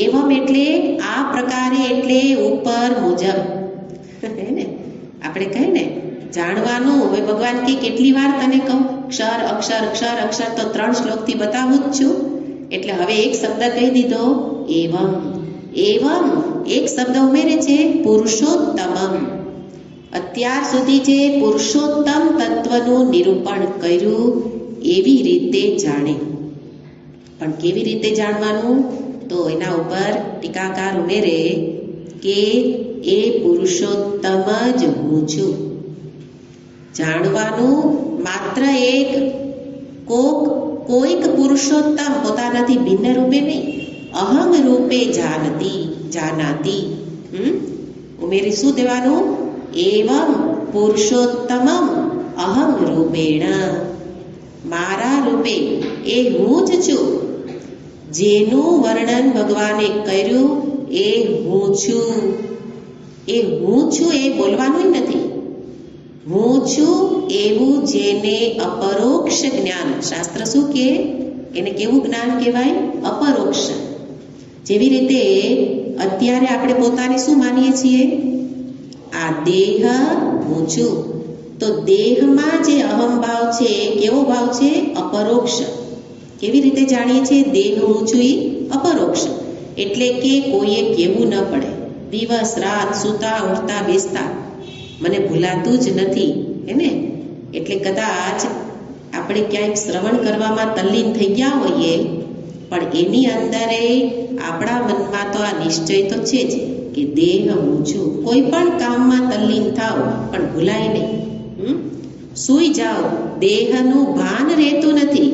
એવમ એટલે આ પ્રકારે, એટલે ઉપર મુજબ. ને આપણે કહીએ ને જાણવાનું. હવે ભગવાન કે કેટલી વાર તને કહું? ક્ષર અક્ષર ક્ષર અક્ષર તો 3 શ્લોકથી બતાવું જ છું. એટલે હવે એક શબ્દ કહી દીધો, એવમ. એવમ એક શબ્દ ઉમેરે છે, પુરુષોત્તમમ. અત્યાર સુધી જે પુરુષોત્તમ તત્વનું નિરૂપણ કર્યું એવી રીતે જાણે. પણ કેવી રીતે જાણવાનું? તો એના ઉપર ટીકાકાર ઉમેરે કે એ પુરુષોત્તમ જ હું છું. જાણવાનું માત્ર એક કોઈક પુરુષોત્તમ, પોતાનાથી ભિન્ન રૂપે નહીં, અહમ રૂપે જાનાતી. ઉમેરી શું દેવાનું? એવમ પુરુષોત્તમમ અહમ રૂપેણ. મારા રૂપે એ હું જ છું. જેનું વર્ણન ભગવાને કર્યું એ હું છું. એ હું છું એ બોલવાનું નથી. હું છું એવું જેને અપરોક્ષ જ્ઞાન, શાસ્ત્ર શું કહે? એને કેવું જ્ઞાન કહેવાય? અપરોક્ષ. જેવી રીતે અત્યારે આપણે પોતાને શું માનીએ છીએ? આ દેહ હું છું, તો દેહમાં જે અહમભાવ છે કેવો ભાવ છે? અપરોક્ષ. કેવી રીતે જાણીએ છીએ? દેહ હું છું એ અપરોક્ષ. એટલે કે કોઈએ કહેવું ન પડે. દિવસ રાત સૂતા ઉઠતા બેસતા મને ભૂલાતું જ નથી, હે ને? એટલે કદાચ આપણે ક્યાંક શ્રવણ કરવામાં તલ્લીન થઈ ગયા હોઈએ, પણ એની અંદરે આપણા મનમાં તો આ નિશ્ચય તો છે જ કે દેહ હું છું. કોઈ પણ કામમાં તલ્લીન થાવ પણ ભૂલાય નહીં. સૂઈ જાઓ, દેહનું ભાન રહેતું નથી,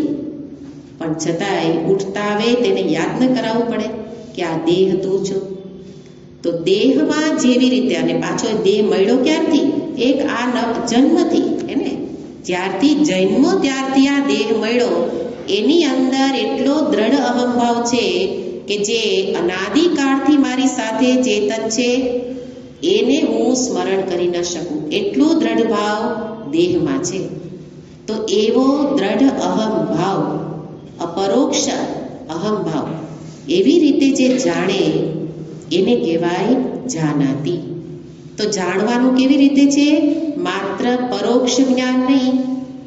પણ છતાંય ઉઠતા આવે તેને યાદ ન કરાવવું પડે કે આ દેહ તું છું. તો દેહમાં જેવી રીતે, અને પાછો દેહ મળ્યો ક્યારથી? એક આ જન્મથી, હે ને? જ્યારથી જન્મો ત્યારથી આ દેહ મળ્યો, એની અંદર એટલો દ્રઢ અહંભાવ છે કે જે અનાદિકાળથી મારી સાથે ચેતન છે એને હું સ્મરણ કરી ન શકું, એટલો દ્રઢ ભાવ દેહમાં છે. તો એવો દ્રઢ અહંભાવ, અપરોક્ષ અહંભાવ, એવી રીતે જે જાણે એને કહેવાય જાનાતી. તો જાણવાનું કેવી રીતે છે? માત્ર પરોક્ષ જ્ઞાન નહીં.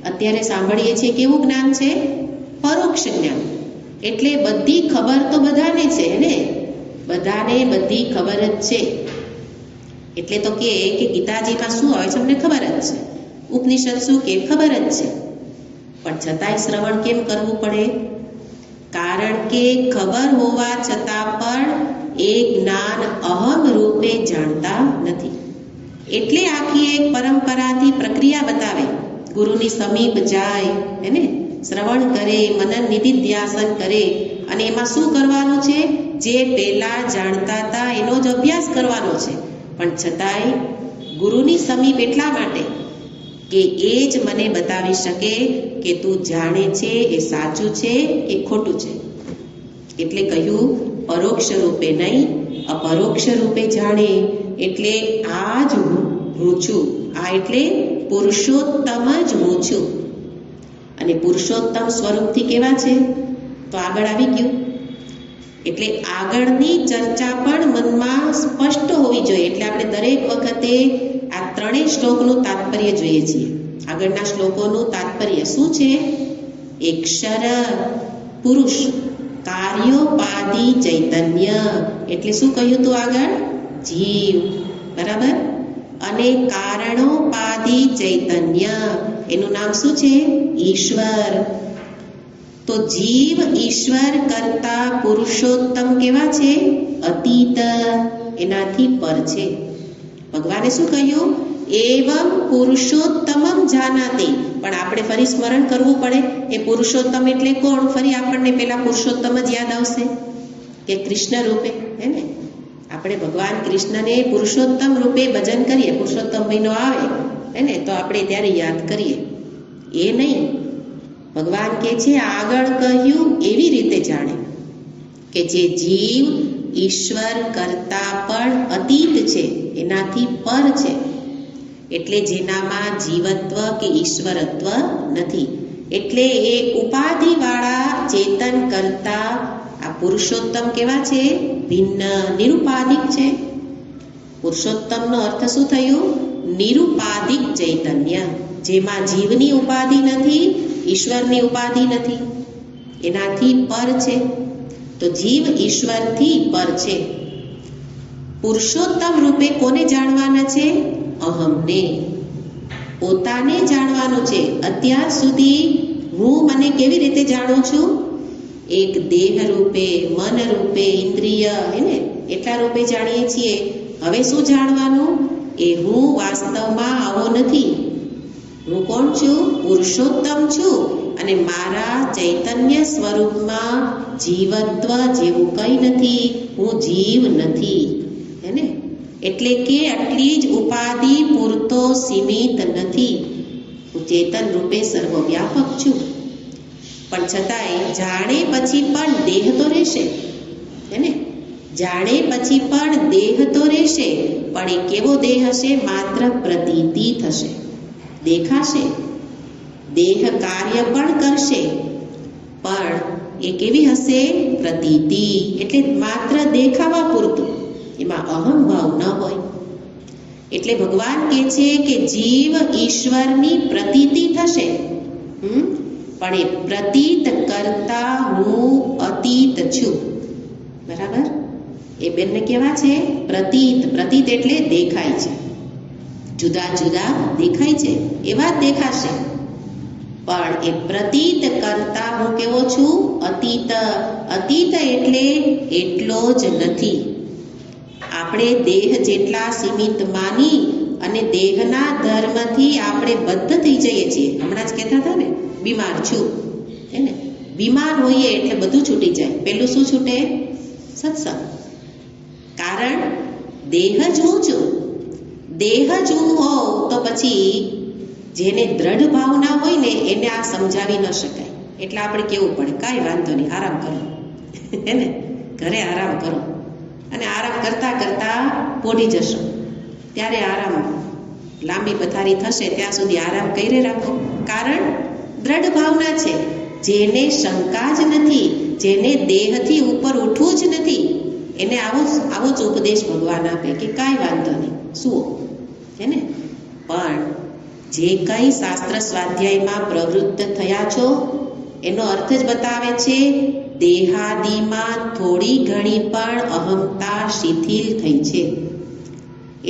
અત્યારે સાંભળીએ છીએ કેવું જ્ઞાન છે? પરોક્ષ જ્ઞાન. એટલે બધી ખબર તો બધાને છે ને, બધાને બધી ખબર જ છે. એટલે તો કે ગીતાજીમાં શું આવે છે અમને ખબર જ છે, ઉપનિષદ શું કે ખબર જ છે, પણ છતાંય શ્રવણ કેમ કરવું પડે? કારણ કે ખબર હોવા છતાં પણ એ જ્ઞાન અહમ રૂપે જાણતા નથી. એટલે આખી એક પરંપરાથી પ્રક્રિયા બતાવે. ગુરુની સમીપ જાય, હે ને? શ્રવણ કરે, મનન નિધિધ્યાસન કરે, અને એમાં શું કરવાનું છે? જે પહેલા જાણતા હતા એનો જ અભ્યાસ કરવાનો છે. પણ છતાંય ગુરુની સમીપ એટલા માટે કે એ જ મને બતાવી શકે કે તું જાણે છે એ સાચું છે કે ખોટું છે. એટલે કહ્યું પરોક્ષ રૂપે નહીં, અપરોક્ષ રૂપે જાણે. એટલે આ જ હું છું. આ એટલે પુરુષોત્તમ જ હું છું. અને પુરુષોત્તમ સ્વરૂપથી કેવા છે? તો આગળ આવી ગયું. એટલે આગળની ચર્ચા પણ મનમાં સ્પષ્ટ હોવી જોઈએ. એટલે આપણે દરેક વખતે આ ત્રણેય શ્લોકનું તાત્પર્ય જોઈએ છીએ. આગળના શ્લોકોનું તાત્પર્ય શું છે? અક્ષર પુરુષ, કાર્યોપાધિ ચૈતન્ય. એટલે શું કહ્યું તું આગળ? જીવ, બરાબર. અને કારણોપાધિ ચૈતન્ય, એનું નામ શું છે? ઈશ્વર. તો જીવ ઈશ્વર કરતા પુરુષોત્તમ કેવા છે? અતીત, એનાથી પર છે. ભગવાને શું કહ્યું? એવમ પુરુષોત્તમમ જાનાતિ. પણ આપણે ફરી સ્મરણ કરવું પડે. એ પુરુષોત્તમ એટલે કોણ? ફરી આપણને પેલા પુરુષોત્તમ જ યાદ આવશે કે કૃષ્ણ રૂપે, હે ને? આપણે ભગવાન કૃષ્ણને પુરુષોત્તમ રૂપે ભજન કરીએ, પુરુષોત્તમ મહિનો આવે, હે ને? તો આપણે ત્યારે યાદ કરીએ. એ નહીં, ભગવાન કે છે આગળ કહ્યું એવી રીતે જાણે કે જે જીવ ઈશ્વર કરતા પણ અતીત છે, એનાથી પર છે. એટલે જેનામાં જીવત્વ કે ઈશ્વરત્વ નથી. એટલે એ ઉપાધિવાળા ચેતન કરતા આ પુરુષોત્તમ કેવા છે? ભિન્ન, નિરુપાધિક છે. પુરુષોત્તમનો અર્થ શું થયું? નિરુપાધિક ચૈતન્ય, જેમાં જીવની ઉપાધિ નથી, ઈશ્વરની ઉપાધિ નથી, એનાથી પર છે. તો જીવ ઈશ્વરથી પર છે. પુરુષોત્તમ રૂપે કોને જાણવાના છે? અહમને, પોતાને જાણવાનું છે. અત્યાર સુધી હું મને કેવી રીતે જાણું છું? એક દેહ રૂપે, મન રૂપે, ઇન્દ્રિય, હે ને? એટલા રૂપે જાણીએ છીએ. હવે શું જાણવાનું? એ હું વાસ્તવમાં આવો નથી. હું કોણ છું? પુરુષોત્તમ છું. અને મારા ચૈતન્ય સ્વરૂપમાં જીવત્વ જેવું કંઈ નથી. હું જીવ નથી, હે ને? એટલે કે આટલી જ ઉપાધિ પૂરતો સીમિત નથી. હું ચેતન રૂપે સર્વવ્યાપક છું. પણ છતાંય જાણે પછી પણ દેહ તો રહેશે, હે ને? જાણે પછી પણ દેહ તો રહેશે. પણ એ કેવો દેહ હશે? માત્ર પ્રતીતિ થશે, દેખાશે. દેહ કાર્ય પણ કરશે, પણ એ કેવી હશે? પ્રતીતિ. એટલે માત્ર દેખાવા પૂરતું, એમાં અહંભાવ ન હોય. એટલે ભગવાન કહે છે કે જીવ ઈશ્વરની પ્રતીતિ થશે, પણ એ પ્રતીત કરતા હું અતીત છું. બરાબર? એ બેનને કેવા છે? પ્રતીત. પ્રતીત એટલે દેખાય છે, જુદા જુદા દેખાય છે એવા જ દેખાશે, પણ એ પ્રતીત કરતા હું કેવો છું? અતીત. અતીત એટલે એટલો જ નથી. આપણે દેહ જેટલા સીમિત માની અને દેહના ધર્મથી આપણે બદ્ધ થઈ જઈએ છીએ. હમણાં જ કહેતા હતા ને, બીમાર છું, હે ને? બીમાર હોઈએ એટલે બધું છૂટી જાય. પેલું શું છૂટે? સત્સંગ. કારણ દેહ જ હું છું. દેહ જ હું હોઉં તો પછી જેને દ્રઢ ભાવના હોય ને એને આ સમજાવી ન શકાય. એટલે આપણે કેવું પડે, કાંઈ વાંધો નહીં, આરામ કરો, હે ને? ઘરે આરામ કરો, અને આરામ કરતા કરતા પોઢી જશો. ત્યારે આરામ, લાંબી પથારી થશે ત્યાં સુધી આરામ કરી રાખો. કારણ દ્રઢ ભાવના છે. જેને શંકા જ નથી, જેને દેહથી ઉપર ઉઠવું જ નથી, એને આવો જ ઉપદેશ ભગવાન આપે કે કાંઈ વાંધો નહીં, સુઓ, હે ને? પણ જે કંઈ શાસ્ત્ર સ્વાધ્યાયમાં પ્રવૃત્ત થયા છો એનો અર્થ જ બતાવે છે, દેહાદિમાં થોડી ઘણી પણ અહંતા શિથિલ થઈ છે.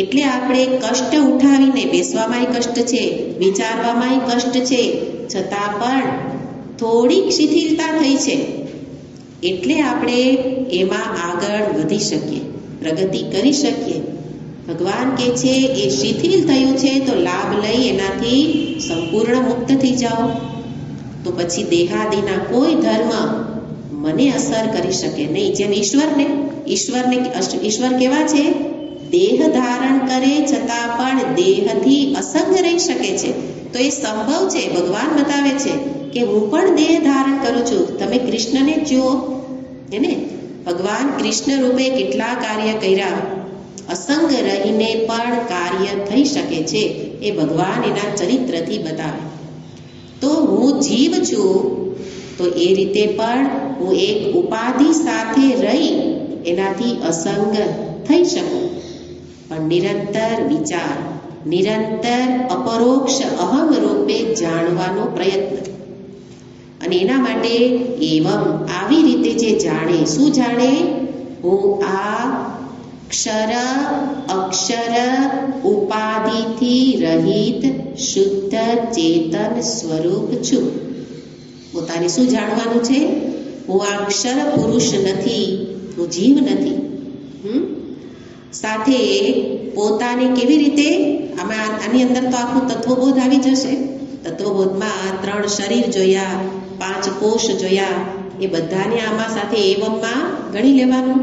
એટલે આપણે કષ્ટ ઉઠાવીને, બેસવામાંય કષ્ટ છે, વિચારવામાંય કષ્ટ છે, છતાં પણ થોડીક શિથિલતા થઈ છે. એટલે આપણે એમાં આગળ વધી શકીએ, પ્રગતિ કરી શકીએ. ભગવાન કહે છે એ શિથિલ થયું છે તો લાભ લઈ એનાથી સંપૂર્ણ મુક્ત થઈ જાઓ. તો પછી દેહાદિના કોઈ ધર્મ મને અસર કરી શકે નહીં. જેમ ઈશ્વર કેવા છે? દેહ ધારણ કરે છતાં પણ દેહથી અસંગ રહી શકે છે. તો એ સંભવ છે. ભગવાન બતાવે છે કે હું પણ દેહ ધારણ કરું છું. તમે કૃષ્ણને જુઓ, એને ભગવાન કૃષ્ણ રૂપે કેટલા કાર્ય કર્યા. અસંગ રહીને પણ કાર્ય થઈ શકે છે. એ ભગવાન એના ચરિત્રથી બતાવે. તો હું જીવ છું, તો એ રીતે પણ હું એક ઉપાધિ સાથે રહી એનાથી અસંગ થઈ શકું. પણ નિરંતર વિચાર, નિરંતર અપરોક્ષ અહમ રૂપે જાણવાનો પ્રયત્ન. અને એના માટે એવમ આવી રીતે જે જાણે, શું જાણે? હું આ ક્ષર અક્ષર ઉપાધિથી રહિત શુદ્ધ ચેતન સ્વરૂપ છું. પોતાને શું જાણવાનું છે? હું આ અક્ષર પુરુષ નથી, હું જીવ નથી. સાથે પોતાને કેવી રીતે, આની અંદર તો આખું તત્વબોધ આવી જશે. તત્વબોધમાં 3 શરીર જોયા, 5 કોષ જોયા, એ બધાને આમાં સાથે એવમમાં ગણી લેવાનું.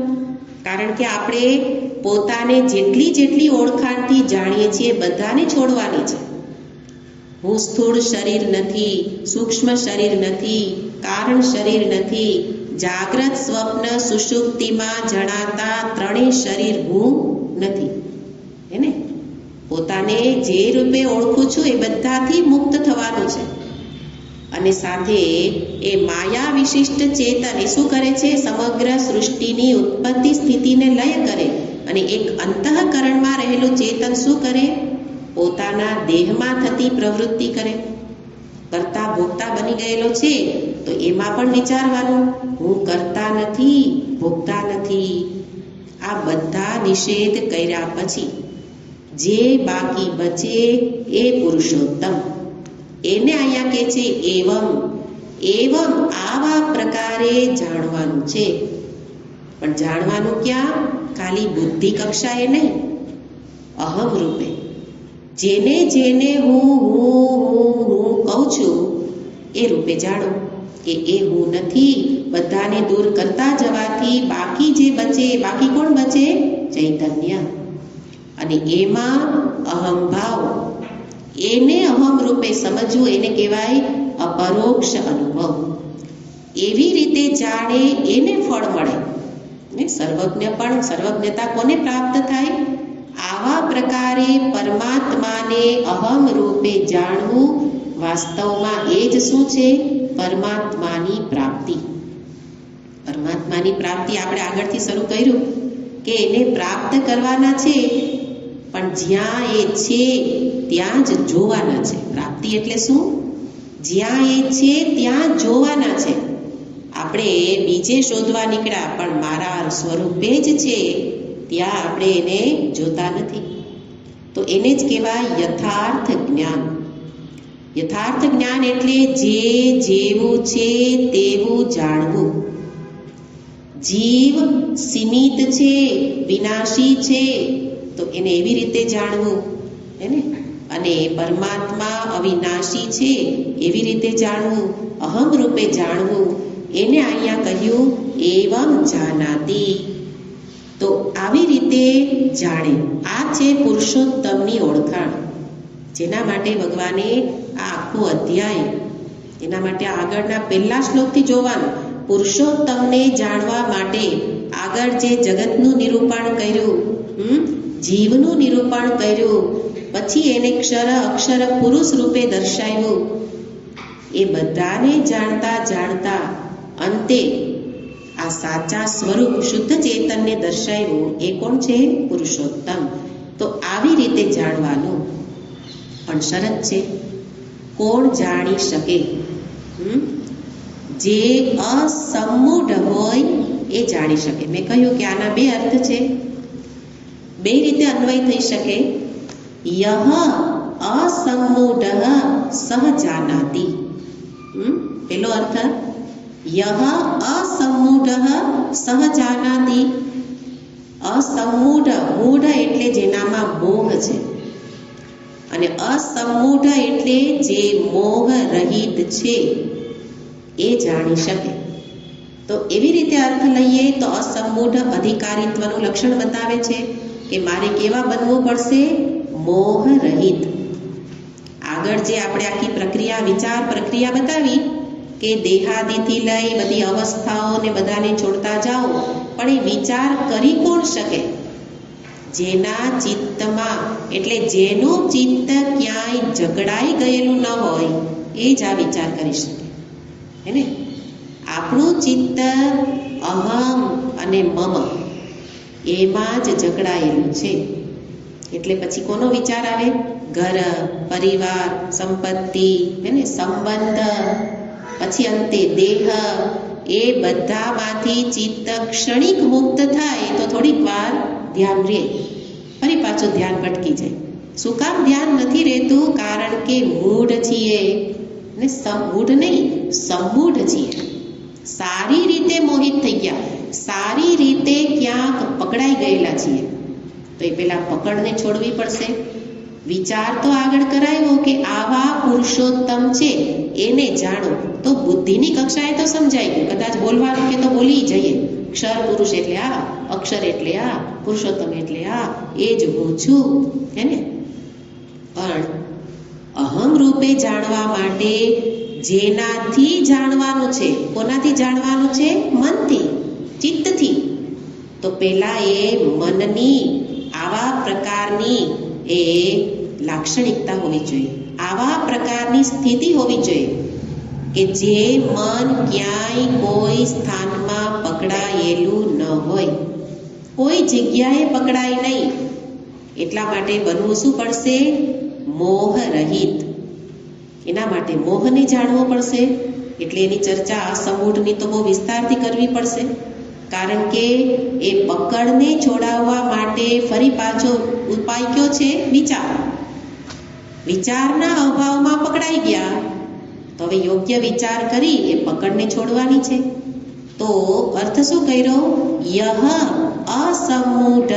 કારણ કે આપણે પોતાને જેટલી ઓળખાણથી જાણીએ છીએ બધાને છોડવાની છે. હું સ્થૂળ શરીર નથી, સૂક્ષ્મ શરીર નથી, કારણ શરીર નથી. જાગ્રત, સ્વપ્ન, સુષુપ્તિમાં જણાતા 3 શરીર હું નથી. એને પોતાને જે રૂપે ઓળખું છું એ બધાથી મુક્ત થવાનું છે. અને સાથે એ માયા વિશિષ્ટ ચેતન એ શું કરે છે? સમગ્ર સૃષ્ટિની ઉત્પત્તિ સ્થિતિને લય કરે. અને એક અંતઃકરણમાં રહેલું ચેતન શું કરે? પોતાના દેહમાં થતી પ્રવૃત્તિ કરે. કરતા ભોગતા બની ગયેલો છે તો એમાં પણ વિચારવાનું, હું કરતા નથી, ભોગતા નથી. આ બધા નિષેધ કર્યા પછી જે બાકી બચે એ પુરુષોત્તમ. એને અહીંયા કહે છે એવમ આવા પ્રકારે જાણવાનું છે. પણ જાણવાનું ક્યાં? ખાલી બુદ્ધિ કક્ષાએ નહીં, અહમ રૂપે. જેને હું કહું છું એ રૂપે જાણો કે એ હું નથી. બધાને દૂર કરતા જવાથી બાકી જે બચે, બાકી કોણ બચે? ચૈતન્ય. અને એમાં અહંભાવ, એને અહમ રૂપે સમજવું, એને કહેવાય અપરોક્ષ અનુભવ. એવી રીતે જાણે એને ફળ મળે. સર્વજ્ઞતા કોને પ્રાપ્ત થાય? આવા પ્રકારે પરમાત્માને અહમ રૂપે જાણવું. વાસ્તવમાં એ જ શું છે? પરમાત્માની પ્રાપ્તિ. પરમાત્માની પ્રાપ્તિ આપણે આગળથી શરૂ કર્યું કે એને પ્રાપ્ત કરવાના છે પણ જ્યાં એ છે ત્યાં જ જોવાના છે. પ્રાપ્તિ એટલે શું? જ્યાં એ છે ત્યાં જોવાના છે. આપણે બીજે શોધવા નીકળ્યા પણ મારા સ્વરૂપે જ છે ત્યાં આપણે એને જોતા નથી. તો એને જ કહેવાય યથાર્થ જ્ઞાન. યથાર્થ જ્ઞાન એટલે જે જેવું છે તેવું જાણવું. જીવ સીમિત છે, વિનાશી છે, તો એને એવી રીતે જાણવું હે ને. અને પરમાત્મા અવિનાશી છે એવી રીતે જાણવું, અહમ રૂપે જાણવું. એને અહીંયા કહ્યું એવમ જાનાતિ. તો આવી રીતે જાણે. આ છે પુરુષોત્તમની ઓળખાણ, જેના માટે ભગવાને આ આખો અધ્યાય, એના માટે આગળના પહેલા શ્લોકથી જોવાનું. પુરુષોત્તમને જાણવા માટે આગળ જે જગતનું નિરૂપણ કર્યું, જીવનું નિરૂપણ કર્યું, પછી એને ક્ષર અક્ષર પુરુષ રૂપે દર્શાવ્યું. એ બધાને જાણતા જાણતા અંતે આ સાચા સ્વરૂપ શુદ્ધ ચેતનને દર્શાવ્યું. એ કોણ છે? પુરુષોત્તમ. તો આવી રીતે જાણવાનું. પણ શરત છે, કોણ જાણી શકે? જે અસમ્મૂઢ હોય એ જાણી શકે. મેં કહ્યું કે આના બે અર્થ છે, બે રીતે અન્વય થઈ શકે. યહ અસમ્મૂઢ સહ જાનાતિ. પેલો અર્થ, યહ અસમ્મૂઢ સહ જાનાતિ. અસમ્મૂઢ, મૂઢ એટલે જેનામાં મોહ છે, અને અસમ્મૂઢ એટલે જે મોહ રહિત છે એ જાણી શકે. તો એવી રીતે અર્થ લઈએ તો અસમ્મૂઢ અધિકારીત્વનું લક્ષણ બતાવે છે કે મારે કેવા બનવું પડશે? મોહ રહિત. આગળ જે આપણે આખી પ્રક્રિયા, વિચાર પ્રક્રિયા બતાવી કે દેહાદિથી લઈ બધી અવસ્થાઓને બધાને છોડતા જાઓ, પણ એ વિચાર કરી કોણ શકે? જેના ચિત્તમાં, એટલે જેનું ચિત્ત ક્યાંય જકડાઈ ગયેલું ન હોય એ જ આ વિચાર કરી શકે હે ને. આપણું ચિત્ત અહમ અને મમ એમાં જ જકડાયેલું છે. એટલે પછી કોનો વિચાર આવે? ઘર, પરિવાર, સંપત્તિ હે ને, સંબંધ, પછી અંતે દેહ. એ બધામાંથી ચિત્ત ક્ષણિક મુક્ત થાય તો થોડીક વાર ધ્યાન રહે, ફરી પાછું ધ્યાન ભટકી જાય. શું કામ ધ્યાન નથી રહેતું? કારણ કે મૂઢ છીએ ને, મૂઢ નહીં, સમૂઢ છીએ. સારી રીતે મોહિત થઈ ગયા, સારી રીતે ક્યાંક પકડાઈ ગયેલા છીએ. તો એ પેલા પકડને છોડવી પડશે. વિચાર તો આગળ કરાયો કે આવા પુરુષોત્તમ છે એને જાણો, તો બુદ્ધિની કક્ષાએ તો સમજાઈ ગયું. કદાચ બોલવાનું કે તો બોલી જઈએ, ક્ષર પુરુષ એટલે આ, અક્ષર એટલે આ, પુરુષોત્તમ એટલે આ, એ જ હું છું હે ને. પણ અહમ રૂપે જાણવા માટે જેનાથી જાણવાનું છે, કોનાથી જાણવાનું છે? મનથી, ચિત્તથી. તો પેલા એ મનની આવા પ્રકારની એ લાક્ષણિકતા હોવી જોઈએ, આવા પ્રકારની સ્થિતિ હોવી જોઈએ કે જે મન ક્યાંય કોઈ સ્થાનમાં પકડાયેલું ન હોય, કોઈ જગ્યાએ પકડાય નહીં. એટલા માટે બનવું શું પડશે? મોહ રહિત. એના માટે મોહને જાણવો પડશે. એટલે એની ચર્ચા અસમૂઢની તો બહુ વિસ્તારથી કરવી પડશે. કારણ કે એ પકડને છોડાવવા માટે ફરી પાછો ઉપાય કયો છે? વિચાર. વિચારના અભાવમાં પકડાઈ ગયા, તો હવે યોગ્ય વિચાર કરી એ પકડને છોડવાની છે. તો અર્થ શું કર્યો? યહ અસમૂઢ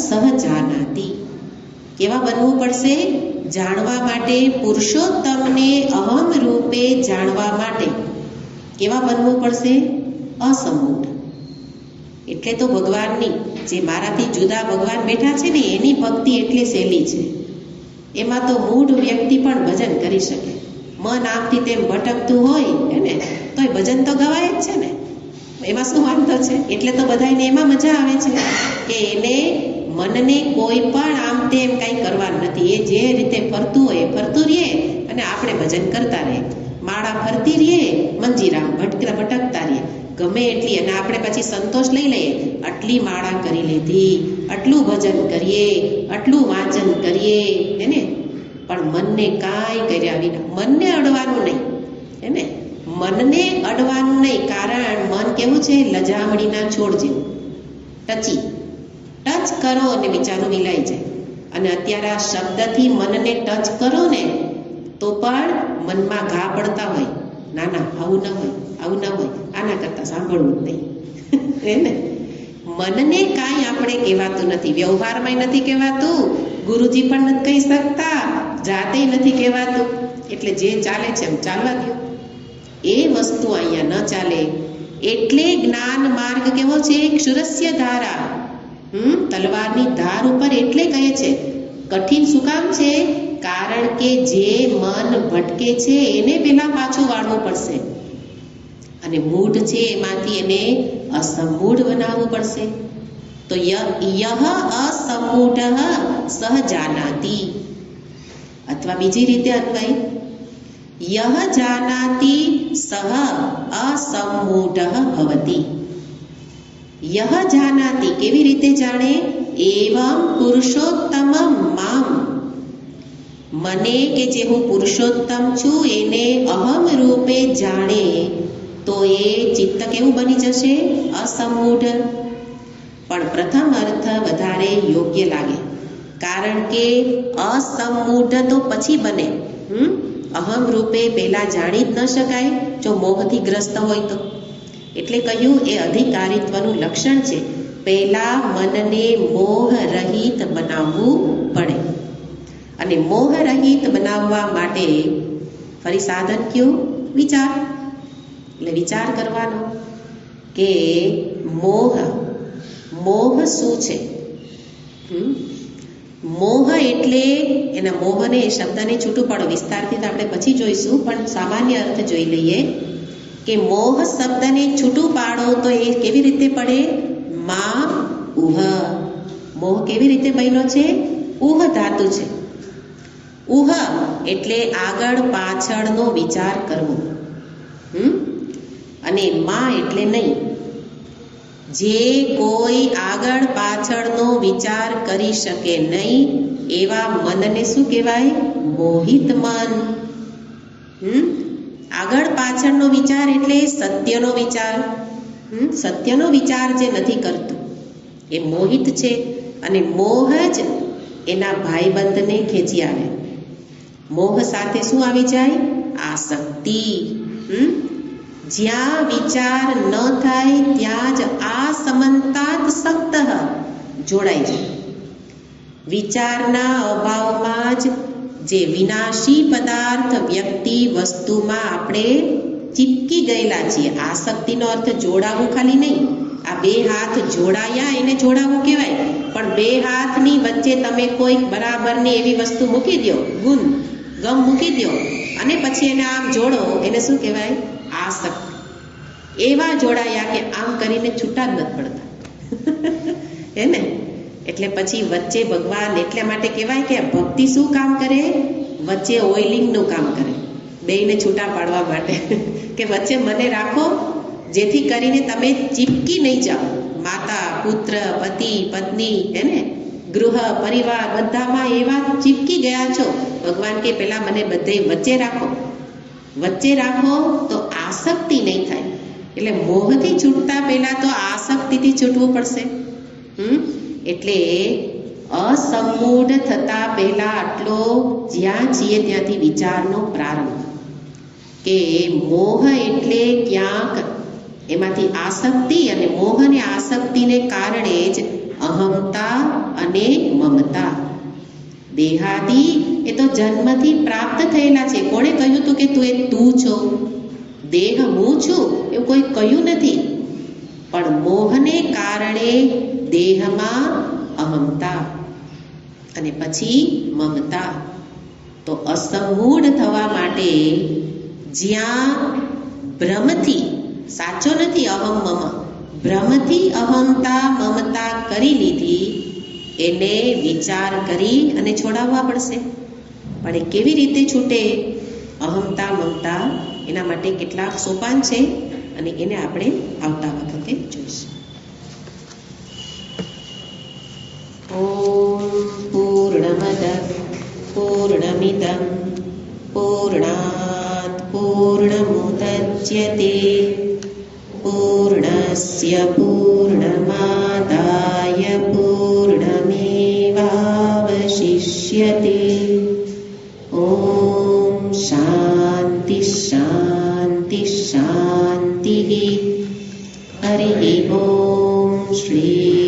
સહ જાનાતિ. કેવા બનવું પડશે? જાણવા માટે, પુરુષોત્તમને અહમ રૂપે જાણવા માટે કેવા બનવું પડશે? અસમૂઢ. એટલે તો ભગવાનની, જે મારાથી જુદા ભગવાન બેઠા છે ને, એની ભક્તિ એટલી સહેલી છે. એમાં તો મૂઢ વ્યક્તિ પણ ભજન કરી શકે. મન આમથી તેમ ભટકતું હોય હે ને, તો એ ભજન તો ગવાય જ છે ને, એમાં શું વાંધો છે? એટલે તો બધાને એમાં મજા આવે છે કે એને મનને કોઈ પણ આમ તેમ કાંઈ કરવાનું નથી. એ જે રીતે ફરતું હોય એ ફરતું રહે અને આપણે ભજન કરતા રહીએ. માળા ફરતી રહીએ, મંજીરામ ભટકતા રહીએ. ગમે એટલી, અને આપણે પછી સંતોષ લઈ લઈએ, આટલી માળા કરી લીધી, આટલું ભજન કરીએ, આટલું વાંચન કરીએ, એને પણ મનને કાંઈ કર્યા વિના, મનને અડવાનું નહીં, એને મનને અડવાનું નહીં. કારણ મન કેવું છે? લજામણીના છોડ જેવું, ટચ કરો અને વિચારો મિલાઈ જાય. અને અત્યારે આ શબ્દથી મનને ટચ કરો ને તો પણ મનમાં ઘા પડતા હોય, ના ના આવું ના હોય, આવું ના હોય, આના કરતાં સાંભળવું જ નહીં. એને મનને કાંઈ આપણે કહેવાતું નથી, વ્યવહારમાં નથી કહેવાતું, ગુરુજી પણ નથી કહી શકતા, જાતે નથી કહેવાતું. એટલે જે ચાલે છે એમ ચાલવા દો. એ વસ્તુ અહીંયા ન ચાલે. એટલે જ્ઞાન માર્ગ કેવો છે? ક્ષુરસ્ય ધારા. તલવારની ધાર ઉપર એટલે કહે છે કઠિન. શું કામ છે? કારણ કે જે મન ભટકે છે એને પેલા પાછું વાળવું પડશે, અને મૂઢ છે એમાંથી એને અસમૂઢ બનાવવું પડશે. તો યહ અસમૂઢ સહ જાનાતિ, અથવા બીજી રીતે અન્વય, યહ જાનાતિ સહ અસમૂઢ ભવતિ. યહ જાનાતિ કેવી રીતે જાણે? એવં પુરુષોત્તમમ મામ, મને કે જે હું પુરુષોત્તમ છું એને અહમ રૂપે જાણે તો એ ચિત્ત કેવું બની જશે? અસમૂઢ. પણ પ્રથમ અર્થ વધારે યોગ્ય લાગે, કારણ કે અસમૂઢ તો પછી બને. અહમ રૂપે પહેલા જાણી જ ન શકાય જો મોહથી ગ્રસ્ત હોય તો. એટલે કહ્યું એ અધિકારીત્વનું લક્ષણ છે. પહેલા મનને મોહ રહિત બનાવવું પડે, અને મોહ રહિત બનાવવા માટે ફરી સાધન કયું? વિચાર. એટલે વિચાર કરવાનો કે મોહ શું છે. મોહ એટલે એના મોહને એ શબ્દને છૂટું પાડો, વિસ્તારથી તો આપણે પછી જોઈશું, પણ સામાન્ય અર્થ જોઈ લઈએ કે મોહ શબ્દને છૂટું પાડો તો એ કેવી રીતે પડે? મા ઉહ. મોહ કેવી રીતે બન્યો છે? ઉહ ધાતુ છે. ઉહ એટલે આગળ પાછળનો વિચાર કરવો, અને મા એટલે નહીં. જે કોઈ આગળ પાછળનો વિચાર કરી શકે નહીં એવા મનને શું કહેવાય? મોહિત મન. આગળ પાછળનો વિચાર એટલે સત્યનો વિચાર. સત્યનો વિચાર જે નથી કરતું એ મોહિત છે, અને મોહ જ એના ભાઈબંધને ખેંચી આવે. મોહ સાથે શું આવી જાય? આસક્તિ. જ્યાં વિચાર ન થાય ત્યાં જ આ સમંતાત સક્ત જોડાઈ જાય. વિચારના અભાવમાં જ જે વિનાશી પદાર્થ વ્યક્તિ વસ્તુમાં આપણે ચીપકી ગયેલા છીએ. આસક્તિનો અર્થ જોડાવું ખાલી નહીં. આ બે હાથ જોડાયા એને જોડાવું કહેવાય, પણ બે હાથની વચ્ચે તમે કોઈ બરાબરની એવી વસ્તુ મૂકી દો, ગમ મૂકી દો, અને પછી એને આમ જોડો, એને શું કહેવાય? આસક્તિ. એવા જોડાયા કે આમ કરીને છૂટા જ નથી પડતા. હે ને? એટલે પછી વચ્ચે ભગવાન, એટલા માટે કહેવાય કે ભક્તિ શું કામ કરે? વચ્ચે ઓઇલિંગનું કામ કરે, બેયને છૂટા પાડવા માટે. કે વચ્ચે મને રાખો જેથી કરીને તમે ચીપકી નહીં જાઓ. માતા, પુત્ર, પતિ, પત્ની, હે ને, ગૃહ, પરિવાર બધામાં એવા ચીપકી ગયા છો. ભગવાન કે પહેલા મને બધે વચ્ચે રાખો. વચ્ચે રાખો તો આસક્તિ નહીં થાય. એટલે મોહથી છૂટતા પહેલા તો આસક્તિથી છૂટવું પડશે. એટલે અસમૂઢ થતા પહેલા આટલો જ્યાં છીએ ત્યાંથી વિચારનો પ્રારંભ, કે મોહ એટલે ક્યાંક એમાંથી આસક્તિ, અને મોહ અને આસક્તિને કારણે જ અહમતા અને મમતા. દેહાદી એ તો જન્મથી પ્રાપ્ત થયેલા છે. કોણે કહ્યું હતું કે તું છો? દેહ હું છું એવું કોઈ કહ્યું નથી, પણ મોહને કારણે દેહમાં અહમતા અને પછી મમતા. તો અસમૂઢ થવા માટે જ્યાં ભ્રમથી, સાચો નથી અહમ મમ, ભ્રમથી અહમતા મમતા કરી લીધી, એને વિચાર કરી અને છોડાવવા પડશે. પણ એ કેવી રીતે છૂટે અહમતા મમતા? એના માટે કેટલાક સોપાન છે, અને એને આપણે આવતા વખતે જોઈશું. ઓમ પૂર્ણમદ પૂર્ણમિદં પૂર્ણાત પૂર્ણમુદચ્યતે પૂર્ણસ્ય પૂર્ણમાદાય પૂર્ણમેવાવશિષ્યતે. ઓમ શાંતિ શાંતિ. હરિ ઓમ શ્રી